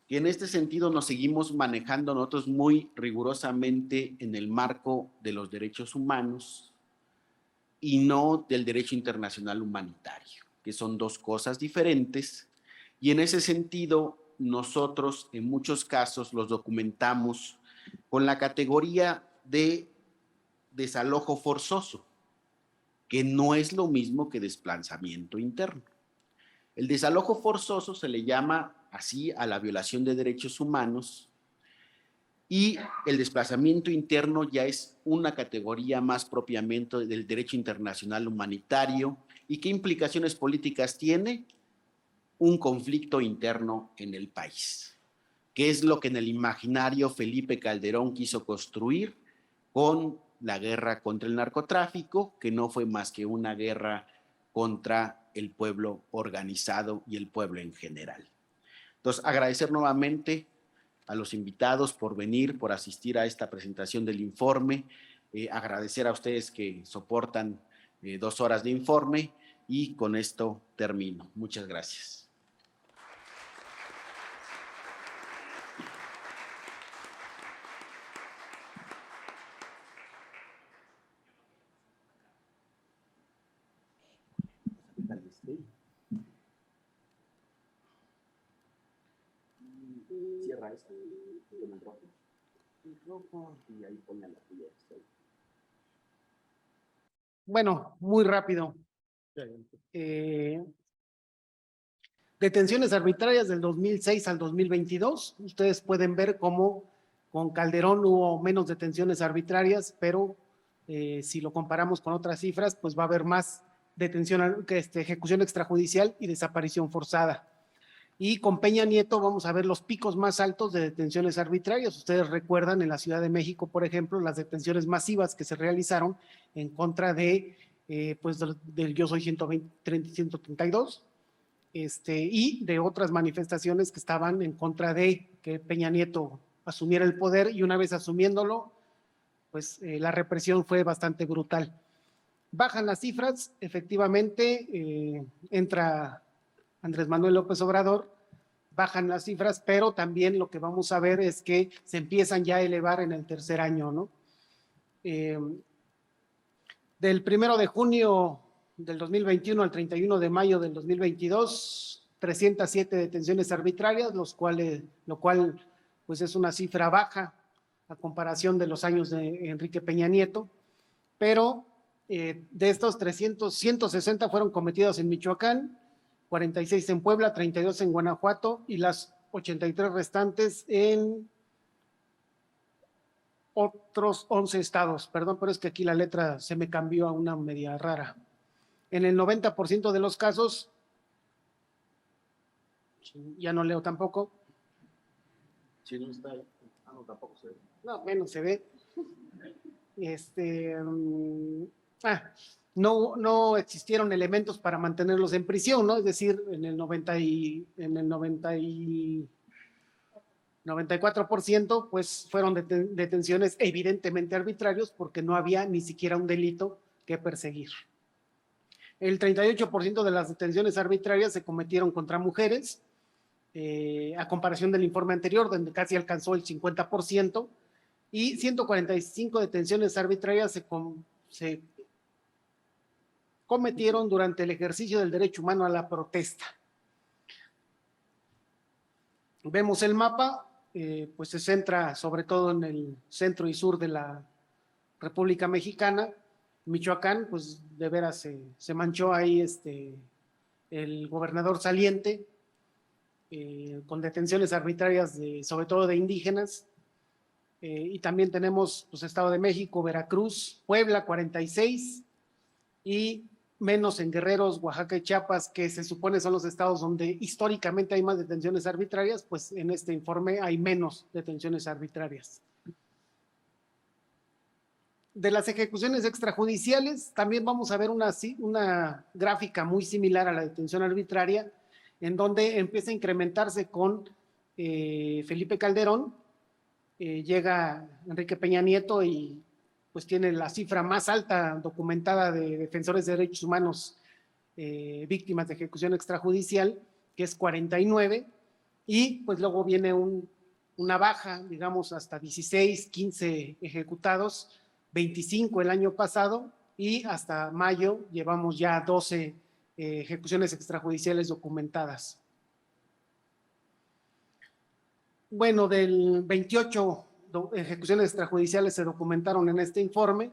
que en este sentido nos seguimos manejando nosotros muy rigurosamente en el marco de los derechos humanos y no del derecho internacional humanitario, que son dos cosas diferentes, y en ese sentido nosotros en muchos casos los documentamos con la categoría de desalojo forzoso, que no es lo mismo que desplazamiento interno. El desalojo forzoso se le llama así a la violación de derechos humanos y el desplazamiento interno ya es una categoría más propiamente del derecho internacional humanitario. ¿Y qué implicaciones políticas tiene? Un conflicto interno en el país, que es lo que en el imaginario Felipe Calderón quiso construir con la guerra contra el narcotráfico, que no fue más que una guerra contra el pueblo organizado y el pueblo en general. Entonces, agradecer nuevamente a los invitados por venir, por asistir a esta presentación del informe, agradecer a ustedes que soportan 2 horas de informe, y con esto termino. Muchas gracias. Cierra esto con el rojo. El rojo. Y ahí pone la tuya. Bueno, muy rápido. Detenciones arbitrarias del 2006 al 2022. Ustedes pueden ver cómo con Calderón hubo menos detenciones arbitrarias, pero si lo comparamos con otras cifras, pues va a haber más detención, ejecución extrajudicial y desaparición forzada. Y con Peña Nieto vamos a ver los picos más altos de detenciones arbitrarias. Ustedes recuerdan en la Ciudad de México, por ejemplo, las detenciones masivas que se realizaron en contra de, del Yo Soy 132, y de otras manifestaciones que estaban en contra de que Peña Nieto asumiera el poder, y una vez asumiéndolo, pues la represión fue bastante brutal. Bajan las cifras, efectivamente, entra Andrés Manuel López Obrador, bajan las cifras, pero también lo que vamos a ver es que se empiezan ya a elevar en el tercer año, ¿no? Del 1 de junio del 2021 al 31 de mayo del 2022, 307 detenciones arbitrarias, lo cual pues es una cifra baja a comparación de los años de Enrique Peña Nieto, pero de estos 160 fueron cometidos en Michoacán, 46 en Puebla, 32 en Guanajuato y las 83 restantes en otros 11 estados. Perdón, pero es que aquí la letra se me cambió a una media rara. En el 90% de los casos, ya no leo tampoco. Si no está ahí, no, tampoco se ve. No, menos se ve. No existieron elementos para mantenerlos en prisión, ¿no? Es decir, en el 94%, pues fueron detenciones evidentemente arbitrarios porque no había ni siquiera un delito que perseguir. El 38% de las detenciones arbitrarias se cometieron contra mujeres, a comparación del informe anterior, donde casi alcanzó el 50%, y 145 detenciones arbitrarias se cometieron durante el ejercicio del derecho humano a la protesta. Vemos el mapa, pues se centra sobre todo en el centro y sur de la República Mexicana. Michoacán, pues de veras se manchó ahí el gobernador saliente, con detenciones arbitrarias sobre todo de indígenas, y también tenemos pues Estado de México, Veracruz, Puebla 46, y menos en Guerreros, Oaxaca y Chiapas, que se supone son los estados donde históricamente hay más detenciones arbitrarias, pues en este informe hay menos detenciones arbitrarias. De las ejecuciones extrajudiciales, también vamos a ver una gráfica muy similar a la detención arbitraria, en donde empieza a incrementarse con Felipe Calderón, llega Enrique Peña Nieto y pues tiene la cifra más alta documentada de defensores de derechos humanos víctimas de ejecución extrajudicial, que es 49, y pues luego viene una baja, digamos, hasta 16, 15 ejecutados, 25 el año pasado, y hasta mayo llevamos ya 12 ejecuciones extrajudiciales documentadas. Bueno, del 28 ejecuciones extrajudiciales se documentaron en este informe.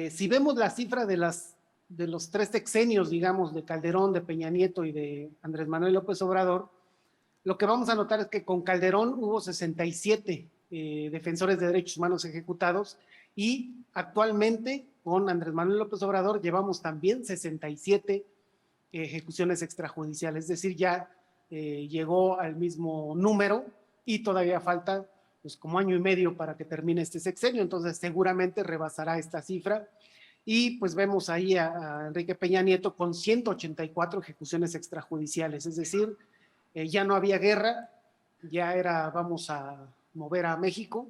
Si vemos la cifra de los 3 sexenios, digamos, de Calderón, de Peña Nieto y de Andrés Manuel López Obrador, lo que vamos a notar es que con Calderón hubo 67 defensores de derechos humanos ejecutados, y actualmente con Andrés Manuel López Obrador llevamos también 67 ejecuciones extrajudiciales, es decir, ya llegó al mismo número y todavía falta pues como año y medio para que termine este sexenio, entonces seguramente rebasará esta cifra. Y pues vemos ahí a Enrique Peña Nieto con 184 ejecuciones extrajudiciales, es decir, ya no había guerra, ya era vamos a mover a México,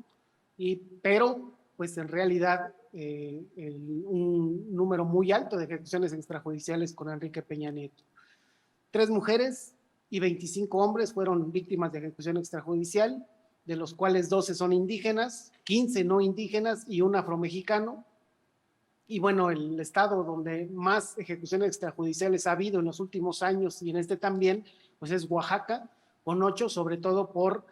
pero pues en realidad un número muy alto de ejecuciones extrajudiciales con Enrique Peña Nieto. 3 mujeres y 25 hombres fueron víctimas de ejecución extrajudicial, de los cuales 12 son indígenas, 15 no indígenas y un afromexicano. Y bueno, el estado donde más ejecuciones extrajudiciales ha habido en los últimos años y en este también, pues es Oaxaca, con 8, sobre todo por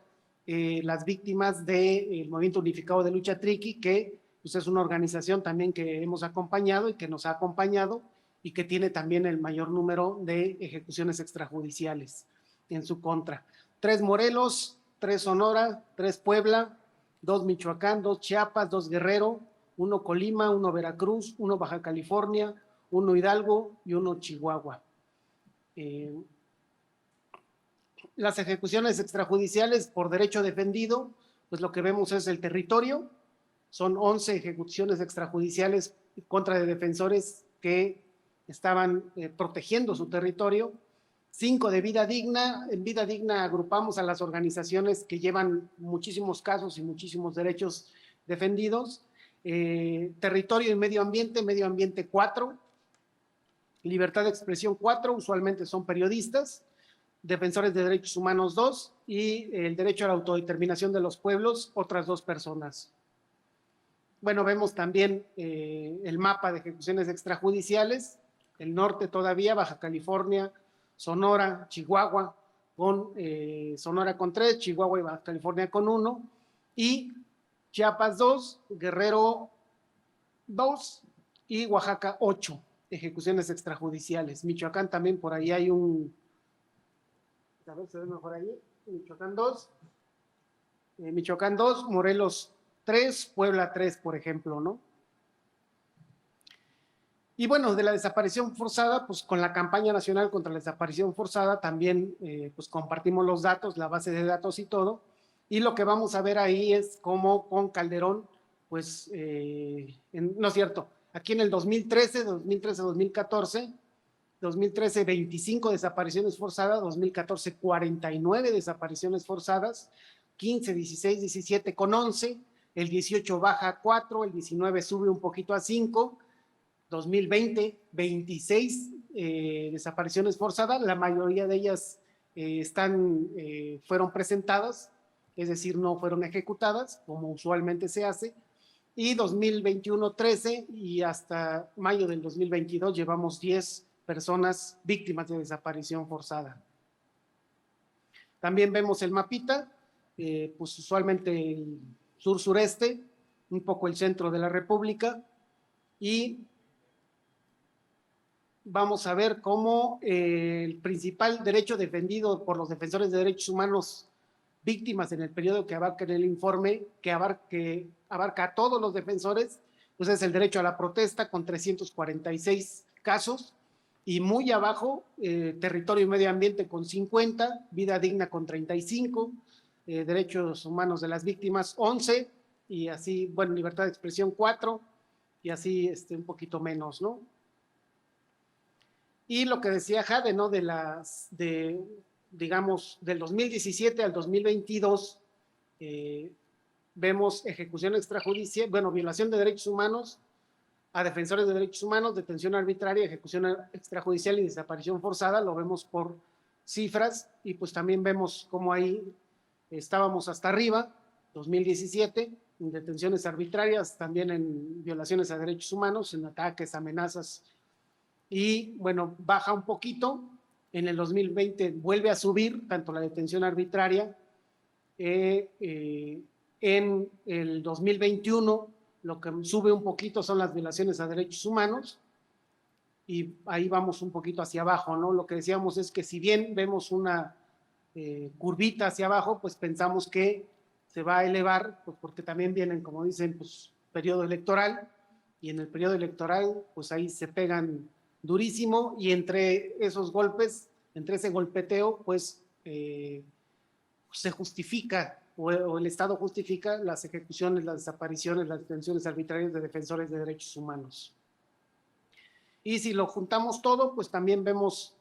las víctimas del Movimiento Unificado de Lucha Triqui, que pues es una organización también que hemos acompañado y que nos ha acompañado y que tiene también el mayor número de ejecuciones extrajudiciales en su contra. 3 Morelos, 3 Sonora, 3 Puebla, 2 Michoacán, 2 Chiapas, 2 Guerrero, 1 Colima, 1 Veracruz, 1 Baja California, 1 Hidalgo y 1 Chihuahua. Las ejecuciones extrajudiciales por derecho defendido, pues lo que vemos es el territorio, son 11 ejecuciones extrajudiciales contra de defensores que estaban protegiendo su territorio, 5 de vida digna. En vida digna agrupamos a las organizaciones que llevan muchísimos casos y muchísimos derechos defendidos. Territorio y medio ambiente 4, libertad de expresión 4, usualmente son periodistas, defensores de derechos humanos 2 y el derecho a la autodeterminación de los pueblos, otras 2 personas. Bueno, vemos también el mapa de ejecuciones extrajudiciales, el norte todavía, Baja California, Sonora, Chihuahua, Sonora con 3, Chihuahua y Baja California con 1, y Chiapas 2, Guerrero 2 y Oaxaca 8 ejecuciones extrajudiciales. Michoacán también por ahí hay a ver, se ve mejor ahí, Michoacán 2, Morelos 3, Puebla 3, por ejemplo, ¿no? Y bueno, de la desaparición forzada, pues con la campaña nacional contra la desaparición forzada también pues compartimos los datos, la base de datos y todo, y lo que vamos a ver ahí es cómo con Calderón, pues, no es cierto, aquí en el 2013-2014, 2013 25 desapariciones forzadas, 2014 49 desapariciones forzadas, 15, 16, 17 con 11, el 18 baja a 4, el 19 sube un poquito a 5, 2020 26 desapariciones forzadas, la mayoría de ellas fueron presentadas, es decir, no fueron ejecutadas, como usualmente se hace, y 2021 13 y hasta mayo del 2022 llevamos 10 personas víctimas de desaparición forzada. También vemos el mapita, pues usualmente el sur-sureste, un poco el centro de la República, y vamos a ver cómo el principal derecho defendido por los defensores de derechos humanos víctimas en el periodo que abarca en el informe, que abarca a todos los defensores, pues es el derecho a la protesta con 346 casos, y muy abajo, territorio y medio ambiente con 50, vida digna con 35, derechos humanos de las víctimas 11, y así, bueno, libertad de expresión 4, y así un poquito menos, ¿no? Y lo que decía Jade, ¿no? Digamos, del 2017 al 2022, vemos ejecución extrajudicial, bueno, violación de derechos humanos a defensores de derechos humanos, detención arbitraria, ejecución extrajudicial y desaparición forzada, lo vemos por cifras, y pues también vemos cómo ahí estábamos hasta arriba, 2017, en detenciones arbitrarias, también en violaciones a derechos humanos, en ataques, amenazas, y bueno, baja un poquito, en el 2020 vuelve a subir, tanto la detención arbitraria, en el 2021 lo que sube un poquito son las violaciones a derechos humanos, y ahí vamos un poquito hacia abajo, ¿no? Lo que decíamos es que si bien vemos una curvita hacia abajo, pues pensamos que se va a elevar, pues porque también vienen, como dicen, pues periodo electoral, y en el periodo electoral, pues ahí se pegan durísimo, y entre esos golpes, entre ese golpeteo, pues se justifica, o el Estado justifica las ejecuciones, las desapariciones, las detenciones arbitrarias de defensores de derechos humanos. Y si lo juntamos todo, pues también vemos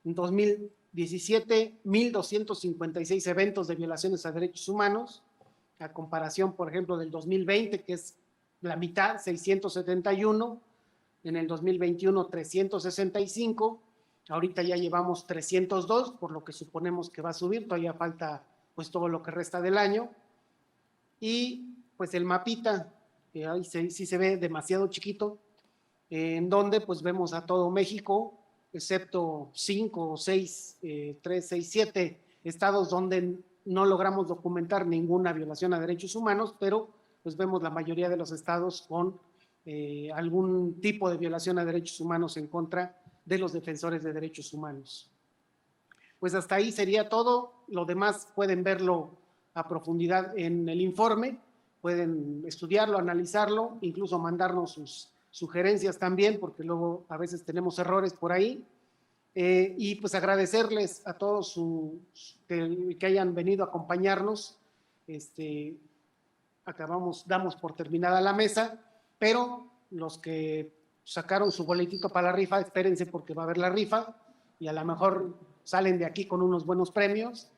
en 2017 1,256 eventos de violaciones a derechos humanos, a comparación, por ejemplo, del 2020, que es la mitad, 671, en el 2021 365, ahorita ya llevamos 302, por lo que suponemos que va a subir, todavía falta pues todo lo que resta del año, y pues el mapita, que ahí sí se ve demasiado chiquito, en donde pues vemos a todo México, excepto 5 o 6, 3, 6, 7 estados donde no logramos documentar ninguna violación a derechos humanos, pero pues vemos la mayoría de los estados con algún tipo de violación a derechos humanos en contra de los defensores de derechos humanos. Pues hasta ahí sería todo, lo demás pueden verlo a profundidad en el informe, pueden estudiarlo, analizarlo, incluso mandarnos sus sugerencias también, porque luego a veces tenemos errores por ahí. Y pues agradecerles a todos que hayan venido a acompañarnos. Damos por terminada la mesa, pero los que sacaron su boletito para la rifa, espérense porque va a haber la rifa y a lo mejor salen de aquí con unos buenos premios.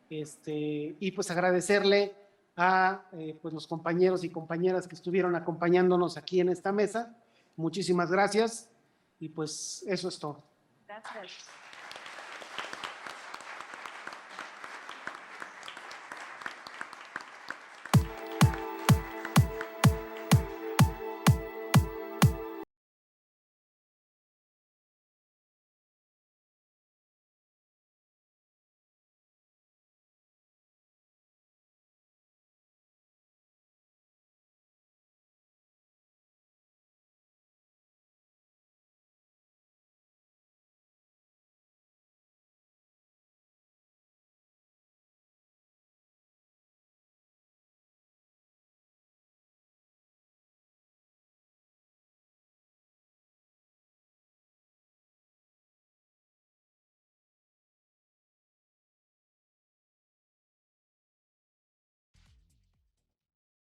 Y pues agradecerle a pues los compañeros y compañeras que estuvieron acompañándonos aquí en esta mesa. Muchísimas gracias y pues eso es todo. Gracias.